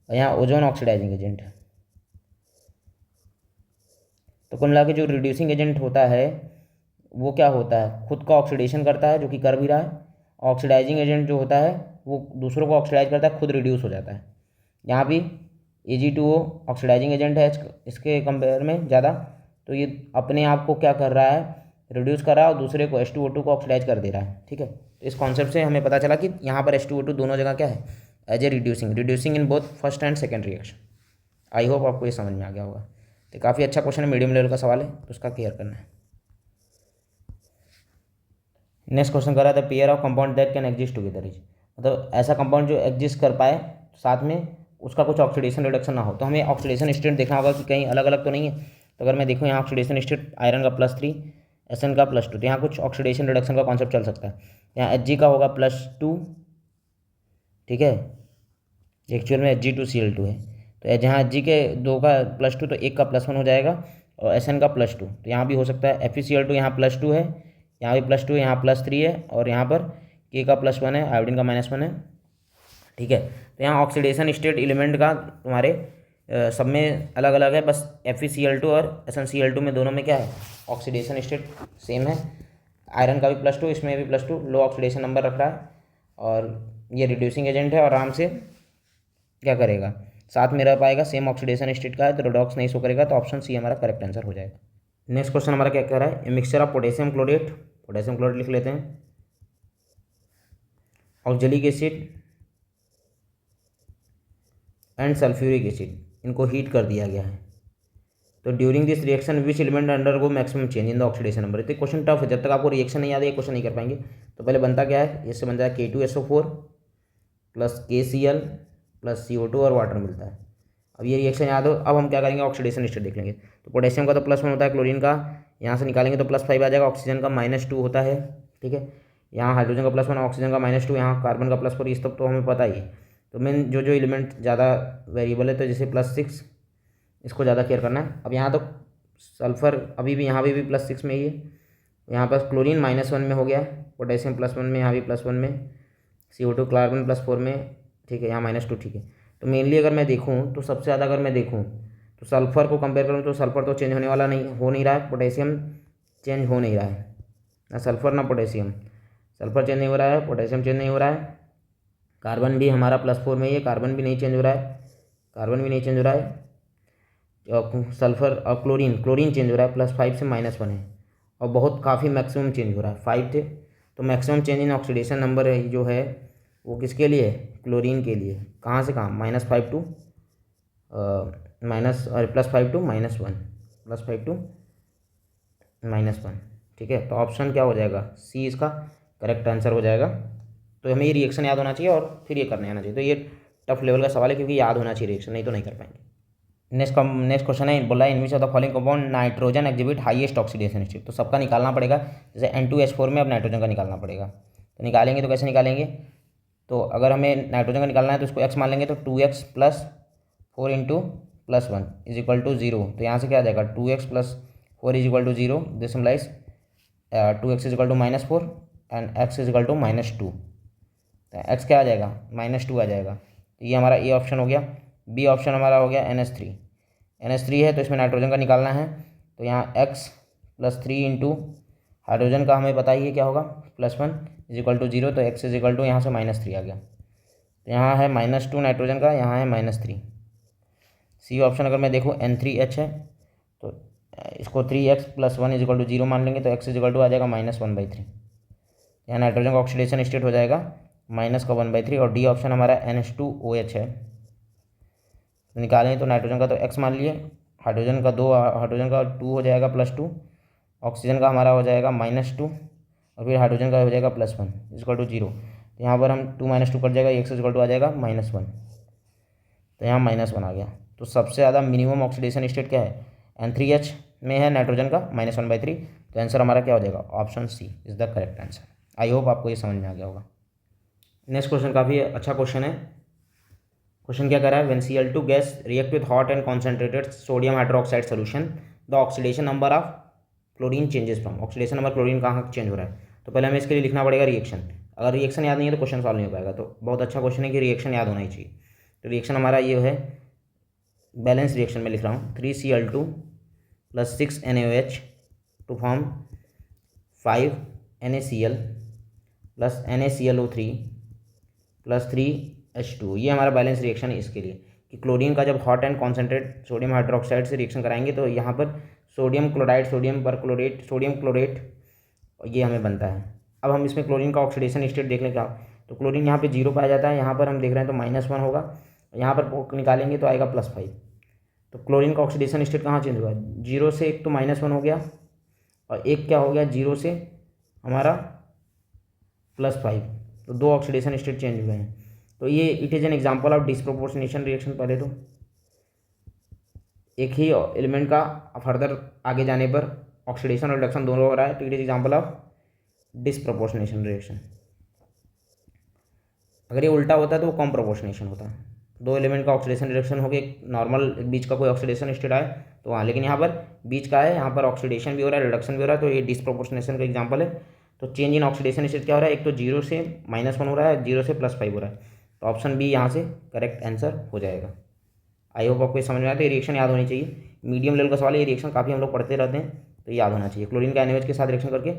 और यहाँ ओजोन ऑक्सीडाइजिंग एजेंट है। तो कुल मिला के जो रिड्यूसिंग एजेंट होता है वो क्या होता है, खुद का ऑक्सीडेशन करता है, जो कि कर भी रहा है। ऑक्सीडाइजिंग एजेंट जो होता है वो दूसरों को ऑक्सीडाइज करता है, खुद रिड्यूस हो जाता है। यहाँ भी Ag2O ऑक्सीडाइजिंग एजेंट है इसके कंपेयर में ज़्यादा, तो ये अपने आप को क्या कर रहा है, रिड्यूस कर रहा है, और दूसरे को H2O2 को ऑक्सीडाइज कर दे रहा है। ठीक है, तो इस कॉन्सेप्ट से हमें पता चला कि यहाँ पर H2O2 दोनों जगह क्या है, as a reducing in both first and second reaction. I hope आपको ये समझ में आ गया होगा। तो काफ़ी अच्छा क्वेश्चन है, मीडियम लेवल का सवाल है, तो उसका क्लियर करना है। नेक्स्ट क्वेश्चन कर रहा था, pair of compound that can exist together is, मतलब ऐसा कंपाउंड जो एग्जिस्ट कर पाए साथ में, उसका कुछ ऑक्सीडेशन रिडक्शन ना हो। तो हमें ऑक्सीडेशन स्टेट देखना होगा कि कहीं अलग अलग तो नहीं है। तो अगर मैं देखूँ यहाँ ऑक्सीडेशन स्टेट आयरन का +3, Sn का +2, तो यहाँ कुछ ऑक्सीडेशन रिडक्शन का कॉन्सेप्ट चल सकता है। यहाँ Hg का होगा +2, ठीक है, एक्चुअल में Hg2Cl2 है। तो जहाँ Hg के 2 का +2 तो 1 का +1 हो जाएगा, और Sn का +2, तो यहाँ भी हो सकता है FeCl2 यहाँ +2 है, यहाँ भी +2 है, यहाँ +3 है, और यहाँ पर K का +1 है, आयोडीन का -1 है। ठीक है, तो यहाँ ऑक्सीडेशन स्टेट एलिमेंट का तुम्हारे सब में अलग अलग है, बस FeCl2 और SnCl2 में दोनों में क्या है, ऑक्सीडेशन स्टेट सेम है। आयरन का भी +2, इसमें भी +2, लो ऑक्सीडेशन नंबर रख रहा है, और ये रिड्यूसिंग एजेंट है, और आराम से क्या करेगा, साथ में रह पाएगा, सेम ऑक्सीडेशन स्टेट का है, तो रिडॉक्स नहीं शो करेगा। तो ऑप्शन सी हमारा करेक्ट आंसर हो जाएगा। नेक्स्ट क्वेश्चन हमारा क्या कह रहा है, a mixture of potassium chlorate लिख लेते हैं, oxalic acid and sulphuric acid, इनको हीट कर दिया गया है। तो during this reaction which element undergo maximum change in the oxidation number. तो क्वेश्चन टफ है, जब तक आपको रिएक्शन नहीं याद है ये क्वेश्चन नहीं कर पाएंगे। तो पहले बनता क्या है, इससे बन जाए K2SO4 + KCl + CO2 और वाटर मिलता है। अब ये रिएक्शन याद हो, अब हम क्या करेंगे, ऑक्सीडेशन स्टेट देख लेंगे। तो पोटेशियम का तो +1 होता है, क्लोरीन का यहाँ से निकालेंगे तो +5 आ जाएगा, ऑक्सीजन का -2 होता है। ठीक है, यहाँ हाइड्रोजन का +1, ऑक्सीजन का -2, यहाँ कार्बन का +4, इस तक तो हमें पता ही है। तो मेन जो एलिमेंट ज़्यादा वेरिएबल है, तो जैसे +6, इसको ज़्यादा केयर करना है। अब यहाँ तो सल्फ़र अभी भी यहाँ भी +6 में ही है, यहाँ पर क्लोरीन -1 में हो गया, पोटेशियम +1 में, यहाँ भी +1 में, CO2 कार्बन +4 में। ठीक है, यहाँ -2। ठीक है, तो मेनली अगर मैं देखूँ तो सबसे ज़्यादा अगर मैं देखूँ तो सल्फ़र को कंपेयर करूँ तो सल्फ़र तो चेंज होने वाला नहीं, हो नहीं रहा है, पोटेशियम चेंज हो नहीं रहा है, ना सल्फ़र ना पोटेशियम। सल्फ़र चेंज नहीं हो रहा है, पोटेशियम चेंज नहीं हो रहा है, कार्बन भी हमारा +4 में ही है, कार्बन भी नहीं चेंज हो रहा है, सल्फ़र और क्लोरीन चेंज हो रहा है, +5 से -1 है, और बहुत काफ़ी मैक्सिमम चेंज हो रहा है, 5 थे। तो maximum change in oxidation number जो है वो किसके लिए है, क्लोरीन के लिए। कहाँ से कहाँ, -5 टू +5 टू -1, ठीक है। तो ऑप्शन क्या हो जाएगा, सी इसका करेक्ट आंसर हो जाएगा। तो हमें ये रिएक्शन याद होना चाहिए और फिर ये करने आना चाहिए। तो ये टफ लेवल का सवाल है क्योंकि याद होना चाहिए रिएक्शन, नहीं तो नहीं कर पाएंगे। नेक्स्ट क्वेश्चन है, बोला in which of the following compound nitrogen exhibit highest oxidation state. तो सबका निकालना पड़ेगा। जैसे N2H4 में अब नाइट्रोजन का निकालना पड़ेगा। तो निकालेंगे तो कैसे निकालेंगे, तो अगर हमें नाइट्रोजन का निकालना है तो उसको x मान लेंगे, तो 2x plus 4 into plus 1 is equal to 0। तो यहाँ से क्या आ जाएगा, 2x plus 4 is equal to 0, this implies 2x is equal to -4 and x is equal to -2। तो x क्या आ जाएगा, -2 आ जाएगा। तो ये हमारा ए ऑप्शन हो गया। बी ऑप्शन हमारा हो गया NH3 है, तो इसमें नाइट्रोजन का निकालना है। तो यहाँ x प्लस 3 इंटू हाइड्रोजन का हमें पता ही है क्या होगा, +1 इज इक्वल टू 0। तो x इज इक्वल टू यहाँ से -3 आ गया। तो यहाँ है -2 नाइट्रोजन का, यहाँ है -3। सी ऑप्शन अगर मैं देखूँ N3H है, तो इसको 3x plus 1 is equal to 0 मान लेंगे, तो x इज इक्वल टू आ जाएगा -1/3। यहाँ नाइट्रोजन का ऑक्सीडेशन स्टेट हो जाएगा -1/3। और डी ऑप्शन हमारा NH2OH है। निकालें तो नाइट्रोजन का तो x मान लिए, हाइड्रोजन का 2 हो जाएगा +2, ऑक्सीजन का हमारा हो जाएगा -2 और फिर हाइड्रोजन का हो जाएगा +1 इज इक्वल टू 0। तो यहाँ पर हम 2 - 2 कट जाएगा, x इज इक्वल टू आ जाएगा -1। तो यहाँ -1 आ गया। तो सबसे ज़्यादा मिनिमम ऑक्सीडेशन स्टेट क्या है, N3H में है नाइट्रोजन का -1/3। तो आंसर हमारा क्या हो जाएगा, option C is the correct answer. I hope आपको ये समझ में आ गया होगा। नेक्स्ट क्वेश्चन काफ़ी अच्छा क्वेश्चन है। क्वेश्चन क्या कर रहा है, when Cl2 gas react with hot and concentrated sodium hydroxide solution the oxidation number of chlorine changes from. Oxidation number chlorine कहाँ चेंज हो रहा है, तो पहले हमें इसके लिए लिखना पड़ेगा रिएक्शन। अगर रिएक्शन याद नहीं है तो क्वेश्चन सॉल्व नहीं हो पाएगा। तो बहुत अच्छा क्वेश्चन है कि रिएक्शन याद होना ही चाहिए। तो रिएक्शन हमारा ये है, बैलेंस रिएक्शन में लिख रहा हूँ, 3Cl2 + 6 NaOH to form 5 NaCl + NaClO3 + 3H2। ये हमारा बैलेंस रिएक्शन है इसके लिए, कि क्लोरीन का जब hot and concentrate sodium hydroxide से रिएक्शन कराएंगे तो यहाँ पर sodium chloride, sodium perchlorate, sodium chlorate ये हमें बनता है। अब हम इसमें क्लोरीन का ऑक्सीडेशन स्टेट देख लें क्या, तो क्लोरीन यहाँ पे 0 पाया जाता है, यहाँ पर हम देख रहे हैं तो -1 होगा, यहाँ पर निकालेंगे तो आएगा +5। तो क्लोरीन का ऑक्सीडेशन स्टेट कहाँ चेंज हुआ, 0 से एक तो -1 हो गया और एक क्या हो गया 0 से हमारा +5। तो 2 ऑक्सीडेशन स्टेट चेंज हुए हैं। तो ये it is an example of disproportionation reaction. पहले तो एक ही एलिमेंट का फर्दर आगे जाने पर ऑक्सीडेशन और रिडक्शन दोनों हो रहा है, तो it is example of disproportionation reaction. अगर ये उल्टा होता है तो वो कम प्रोपोर्शनेशन होता है। 2 एलिमेंट का ऑक्सीडेशन रिडक्शन हो गया, नॉर्मल बीच का कोई ऑक्सीडेशन स्टेट आए तो वहाँ, लेकिन यहाँ पर बीच का है, यहाँ पर ऑक्सीडेशन भी हो रहा है, रिडक्शन भी हो रहा है, तो ये डिसप्रोपोर्शनेशन का एग्जांपल है। तो चेंज इन ऑक्सीडेशन स्टेट क्या हो रहा है, एक तो 0 से -1 हो रहा है, 0 से +5 हो रहा है। तो ऑप्शन बी यहाँ से करेक्ट आंसर हो जाएगा। आई होप आपको समझ में आता है। रिएक्शन याद होनी चाहिए, मीडियम लेवल का सवाल है, ये रिएक्शन काफ़ी हम लोग पढ़ते रहते हैं, तो याद होना चाहिए। क्लोरीन का NaOH के साथ रिएक्शन करके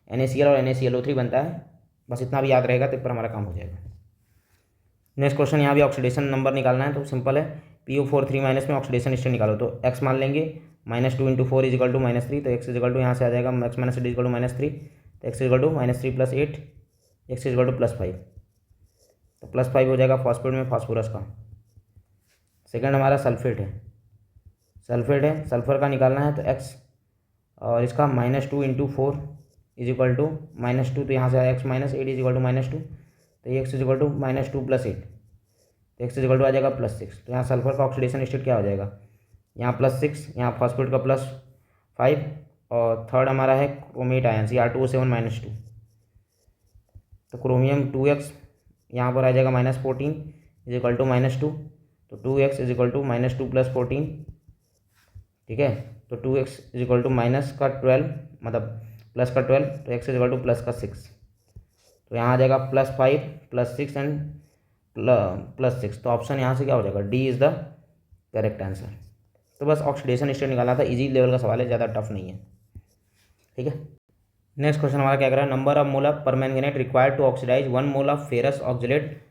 NaCl और NaClO3 बनता है, बस इतना भी याद रहेगा तो पर हमारा काम हो जाएगा। नेक्स्ट क्वेश्चन, यहाँ भी ऑक्सीडेशन नंबर निकालना है, तो सिंपल है, PO4 3- में ऑक्सीडेशन स्टेट निकालो। तो x मान लेंगे, -2 × 4 इज इक्वल टू -3। तो x इज इक्वल टू यहाँ से आ जाएगा x - z is equal to -3। तो x is equal to -3 + 8, x is equal to +5। तो +5 हो जाएगा फॉस्फेट में फास्फोरस का। सेकंड हमारा सल्फेट है, सल्फर का निकालना है। तो x और इसका -2 × 4 इज इक्वल टू -2। तो यहाँ से आया x - 8 इज इक्वल टू -2। तो x इज इक्वल टू -2 + 8, तो x इज इक्वल टू आ जाएगा +6। तो यहाँ सल्फर का ऑक्सीडेशन स्टेट क्या हो जाएगा, यहाँ +6, यहाँ फॉस्फेट का +5 और थर्ड हमारा है क्रोमेट आयन Cr2O7 -2। तो क्रोमियम 2x यहाँ पर आ जाएगा -14 इज इक्वल टू -2। तो 2x इज इक्वल टू -2 + 14, ठीक है। तो 2x इज इक्वल टू -12, मतलब +12, तो x इज इक्वल टू +6। तो यहाँ आ जाएगा +5 +6 एंड +6। तो ऑप्शन यहाँ से क्या हो जाएगा, D is the correct answer. तो बस ऑक्सीडेशन स्टेट निकालना था, इजी लेवल का सवाल है, ज़्यादा टफ नहीं है, ठीक है। नेक्स्ट क्वेश्चन हमारा क्या कर रहा है, number of mole of permanganate required to oxidise 1 mole of ferrous oxalate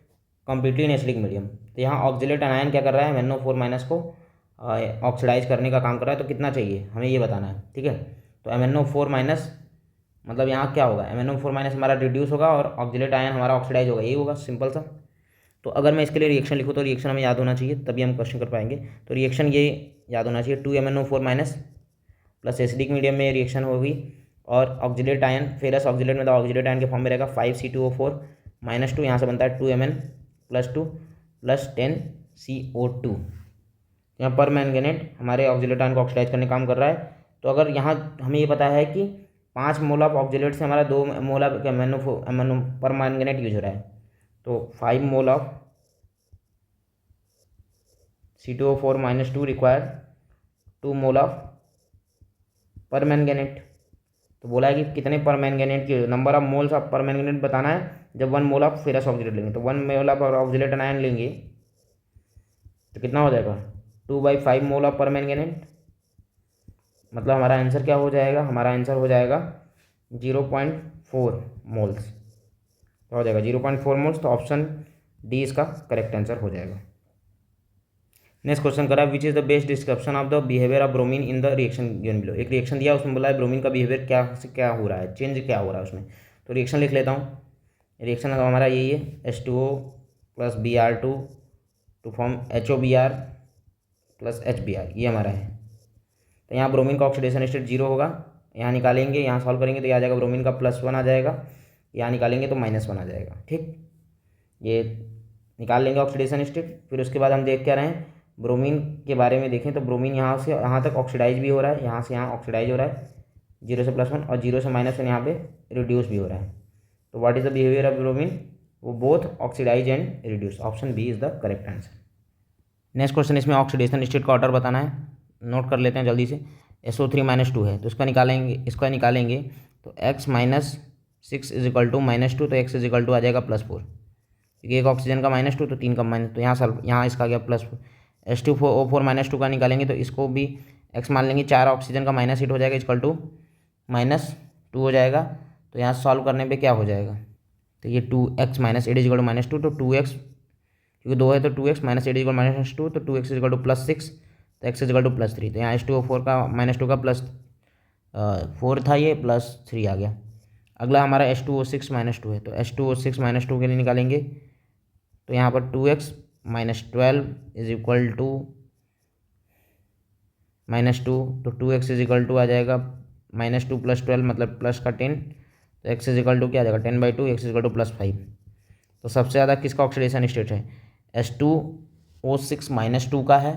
completely in acidic medium. तो यहाँ ऑक्जिलेट आयन क्या कर रहा है, MnO4- को ऑक्सीडाइज करने का काम कर रहा है। तो कितना चाहिए हमें ये बताना है, ठीक है। तो MnO4- मतलब यहाँ क्या होगा, MnO4- हमारा रिड्यूस होगा और ऑक्जिलेट आयन हमारा ऑक्सीडाइज होगा, यही होगा, सिंपल सा। तो अगर मैं इसके लिए रिएक्शन लिखूँ तो रिएक्शन हमें याद होना चाहिए, तभी हम क्वेश्चन कर पाएंगे। तो रिएक्शन ये याद होना चाहिए, 2 MnO4- प्लस एसिडिक मीडियम में रिएक्शन होगी और ऑक्सीडेट आयन फेरस ऑक्सीडेट में तो ऑक्सीडेट आयन के फॉर्म में रहेगा 5C2O4 -2, यहाँ से बनता है 2Mn+2 + 10CO2। यहाँ पर मैंगनेट हमारे ऑक्सीडेट आयन को ऑक्सीडाइज करने काम कर रहा है। तो अगर यहाँ हमें ये पता है कि 5 मोल ऑफ ऑक्सीडेट से हमारा 2 मोल ऑफ एमएनओ पर मैंगनेट यूज हो रहा है, तो 5 mole of C2O4 -2 require 2 mole of पर मैंगनेट। तो बोला है कि कितने पर मैंगनेट की नंबर ऑफ मोल्स ऑफ पर मैंगनेट बताना है जब 1 मोल ऑफ फेरस ऑक्सीडेट लेंगे। तो 1 मोल ऑफ ऑक्सीडेट आयन लेंगे तो कितना हो जाएगा 2/5 मोल ऑफ पर मैंगनेट। मतलब हमारा आंसर क्या हो जाएगा, हमारा आंसर हो जाएगा 0.4 मोल्स। क्या हो जाएगा 0.4 मोल्स। तो ऑप्शन डी इसका करेक्ट आंसर हो जाएगा। नेक्स्ट क्वेश्चन करा which is the best description of the behaviour of bromine in the reaction given below. एक रिएक्शन दिया उसमें बोला है ब्रोमीन का बिहेवियर क्या से क्या हो रहा है, चेंज क्या हो रहा है उसमें। तो रिएक्शन लिख लेता हूँ। रिएक्शन हमारा यही है H2O + Br2 to form HOBr + HBr, ये हमारा है। तो यहाँ ब्रोमीन का ऑक्सीडेशन स्टेट 0 होगा, यहाँ निकालेंगे, यहाँ सॉल्व करेंगे तो ये आ जाएगा ब्रोमीन का +1 आ जाएगा, यहाँ निकालेंगे तो -1 आ जाएगा। ठीक, ये निकाल लेंगे ऑक्सीडेशन स्टेट। फिर उसके बाद हम देख क्या रहे हैं ब्रोमीन के बारे में देखें तो ब्रोमीन यहाँ से यहाँ तक ऑक्सीडाइज भी हो रहा है, यहाँ से यहाँ ऑक्सीडाइज हो रहा है 0 से +1 और 0 से -1 यहाँ पे रिड्यूस भी हो रहा है। तो what is the behaviour of bromine, वो both oxidise and reduce. Option B is the correct answer. Next question, इसमें ऑक्सीडेशन स्टेट का ऑर्डर बताना है, नोट कर लेते हैं जल्दी से। SO3 -2 है तो इसका निकालेंगे तो x -6 = -2, तो x = आ जाएगा +4, क्योंकि एक ऑक्सीजन का -2 तो 3 का माइनस, तो यहाँ इसका गया +4। H2O4 -2 का निकालेंगे तो इसको भी x मान लेंगे, 4 ऑक्सीजन का -8 हो जाएगा = -2 हो जाएगा। तो यहाँ सॉल्व करने पे क्या हो जाएगा, तो ये 2x -8 = -2, तो 2x क्योंकि 2 है तो 2x -8 = -2, तो 2x = +6, तो x = +3। तो यहाँ H2O4 का -2 का +4 था, ये +3 आ गया। अगला हमारा H2O6 -2 है तो H2O6 -2 के लिए निकालेंगे तो यहाँ पर 2x -12 = -2, तो 2x = आ जाएगा -2 + 12 मतलब प्लस का 10, तो x = क्या आ जाएगा 10/2, x = +5। तो सबसे ज़्यादा किसका ऑक्सीडेशन स्टेट है, H2O6 -2 का है,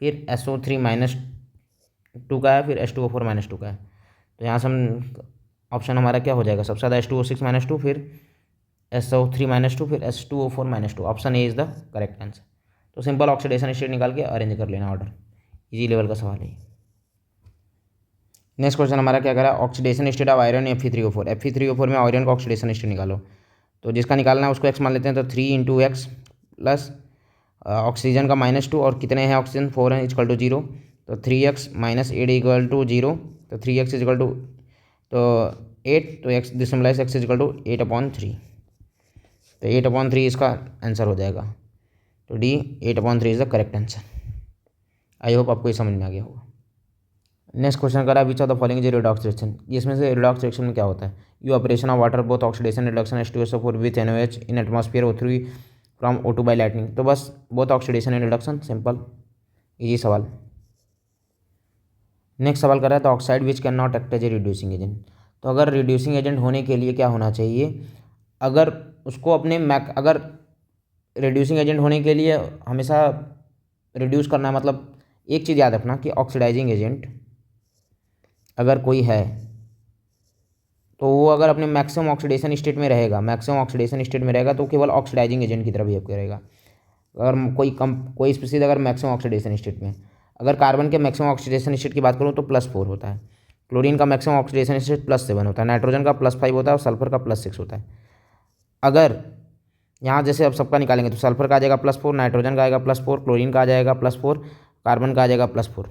फिर SO3 -2 का है, फिर H2O4 -2 का है। तो यहाँ से हम ऑप्शन हमारा क्या हो जाएगा, सबसे ज़्यादा H2O6 -2, फिर SO3 -2, फिर H2O4 -2। Option A is the correct answer. तो सिंपल ऑक्सीडेशन स्टेट निकाल के अरेंज कर लेना ऑर्डर, इजी लेवल का सवाल है। नेक्स्ट क्वेश्चन हमारा क्या करा, oxidation state of iron Fe3O4। Fe3O4 में आयरन का ऑक्सीडेशन स्टेट निकालो। तो जिसका निकालना है उसको x मान लेते हैं, तो 3 × x प्लस ऑक्सीजन का -2 और कितने हैं ऑक्सीजन 4 हैं = 0, तो 3x - 8 = 0, तो 3x = तो 8, तो x डिसमलाइज x = 8/3, तो 8/3 इसका आंसर हो जाएगा। तो D 8/3 is the correct answer. I hope आपको ये समझ में आ गया होगा। नेक्स्ट क्वेश्चन करा which of the following is redox reaction. इसमें से रिडॉक्स रिएक्शन में क्या होता है, evaporation of water both oxidation reduction H2SO4 with NaOH in atmosphere O3 from O2 by lightning. तो बस both oxidation and reduction, simple easy सवाल। Next सवाल कर रहा है, तो oxide which can not act as a reducing agent. तो अगर रिड्यूसिंग एजेंट होने के लिए क्या होना चाहिए, अगर उसको अपने अगर रिड्यूसिंग एजेंट होने के लिए हमेशा रिड्यूस करना है, मतलब एक चीज़ याद रखना कि ऑक्सीडाइजिंग एजेंट अगर कोई है तो वो अगर अपने मैक्सिमम ऑक्सीडेशन स्टेट में रहेगा तो केवल ऑक्सीडाइजिंग एजेंट की तरह बिहेव करेगा। अगर कोई स्पीसीज अगर मैक्सिमम ऑक्सीडेशन स्टेट में, अगर कार्बन के मैक्सिमम ऑक्सीडेशन स्टेट की बात करूँ तो +4 होता है, क्लोरीन का मैक्सिमम ऑक्सीडेशन स्टेट +7 होता है, नाइट्रोजन का +5 होता है और सल्फर का +6 होता है। अगर यहाँ जैसे अब सबका निकालेंगे तो सल्फर का आ जाएगा +4, नाइट्रोजन का आएगा +4, क्लोरीन का आ जाएगा +4, कार्बन का आ जाएगा +4।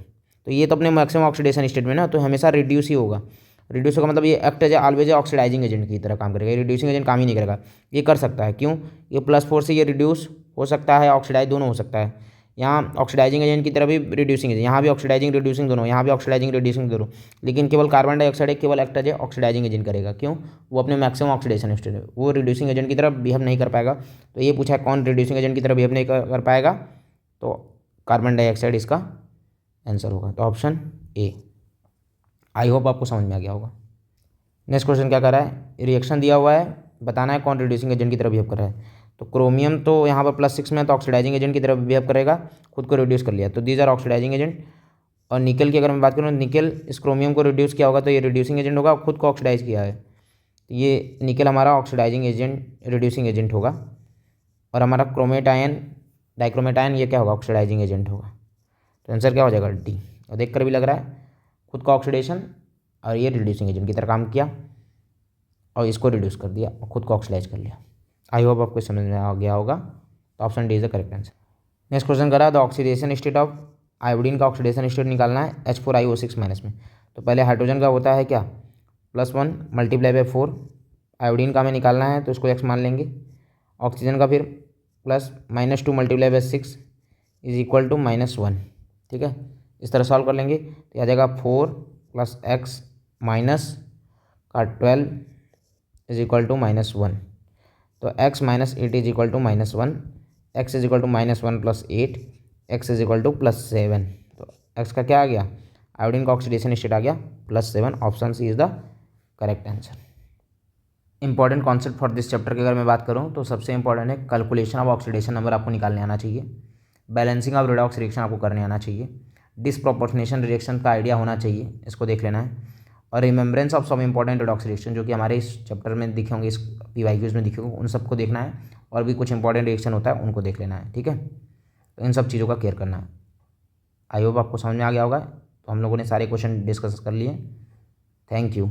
तो ये तो अपने मैक्सिमम ऑक्सीडेशन स्टेट में ना, तो हमेशा रिड्यूस ही होगा। रिड्यूस होगा मतलब ये act as always oxidising agent की तरह काम करेगा, ये रिड्यूसिंग एजेंट काम ही नहीं करेगा। ये कर सकता है, क्यों, ये +4 से ये रिड्यूस हो सकता है, ऑक्सीडाइज दोनों हो सकता है। यहाँ ऑक्सीडाइजिंग एजेंट की तरह भी रिड्यूसिंग एजेंट, यहाँ भी ऑक्सीडाइजिंग रिड्यूसिंग दोनों, यहाँ भी ऑक्सीडाइजिंग रिड्यूसिंग दोनों, लेकिन केवल कार्बन डाइऑक्साइड केवल एक्ट एज ऑक्सीडाइजिंग एजेंट करेगा। क्यों, वो अपने मैक्सिमम ऑक्सीडेशन स्टेट में, वो रिड्यूसिंग एजेंट की तरह बिहेव नहीं कर पाएगा। तो ये पूछा है कौन रिड्यूसिंग एजेंट की तरह बिहेव नहीं कर पाएगा, तो कार्बन डाइऑक्साइड इसका आंसर होगा। तो ऑप्शन ए। आई होप आपको समझ में आ गया होगा। नेक्स्ट क्वेश्चन क्या कर रहा है, रिएक्शन दिया हुआ है, बताना है कौन रिड्यूसिंग एजेंट की तरह बिहेव कर रहा है। तो क्रोमियम तो यहाँ पर +6 में है, तो ऑक्सीडाइजिंग एजेंट की तरह बिहेव करेगा, खुद को रिड्यूस कर लिया, तो दीज आर ऑक्सीडाइजिंग एजेंट। और निकल की अगर मैं बात करूँ, निकल इस क्रोमियम को रिड्यूस किया होगा तो ये रिड्यूसिंग एजेंट होगा, खुद को ऑक्सीडाइज किया है, तो ये निकल हमारा ऑक्सीडाइजिंग एजेंट रिड्यूसिंग एजेंट होगा। और हमारा क्रोमेटायन डाइक्रोमेटायन ये क्या होगा, ऑक्सीडाइजिंग एजेंट होगा। तो आंसर क्या हो जाएगा, डी। और देख कर भी लग रहा है खुद का ऑक्सीडेशन और ये रिड्यूसिंग एजेंट की तरह काम किया और इसको रिड्यूस कर दिया और खुद को ऑक्सीडाइज कर लिया। आई होप आपको समझ में आ गया होगा। तो option D is the correct answer. Next question करा, the oxidation state of iodine का ऑक्सीडेशन स्टेट निकालना है H4IO6 माइनस में। तो पहले हाइड्रोजन का होता है क्या, +1 × 4, आयोडीन का हमें निकालना है तो इसको x मान लेंगे। ऑक्सीजन का फिर -2 × 6 = -1, ठीक है। इस तरह सॉल्व कर लेंगे तो आ जाएगा 4 + x माइनस का 12 = -1। तो x - 8 = -1, x = -1 + 8, x = +7। तो x का क्या आ गया, आयोडीन का ऑक्सीडेशन स्टेट आ गया +7। Option C is the correct answer. Important concept for this chapter की अगर मैं बात करूँ तो सबसे इंपॉर्टेंट है कैलकुलेशन ऑफ ऑक्सीडेशन नंबर आपको निकालने आना चाहिए, बैलेंसिंग ऑफ रेडॉक्स रिएक्शन आपको करने आना चाहिए, डिसप्रोपोर्शनेशन रिएक्शन का आइडिया होना चाहिए, इसको देख लेना है, और remembrance of some important redox reaction जो कि हमारे इस चैप्टर में दिखे होंगे, इस PYQs में दिखे होंगे, उन सबको देखना है, और भी कुछ इंपॉर्टेंट रिएक्शन होता है उनको देख लेना है, ठीक है। तो इन सब चीज़ों का केयर करना है। आई होप आपको समझ में आ गया होगा। तो हम लोगों ने सारे क्वेश्चन डिस्कस कर लिए। Thank you.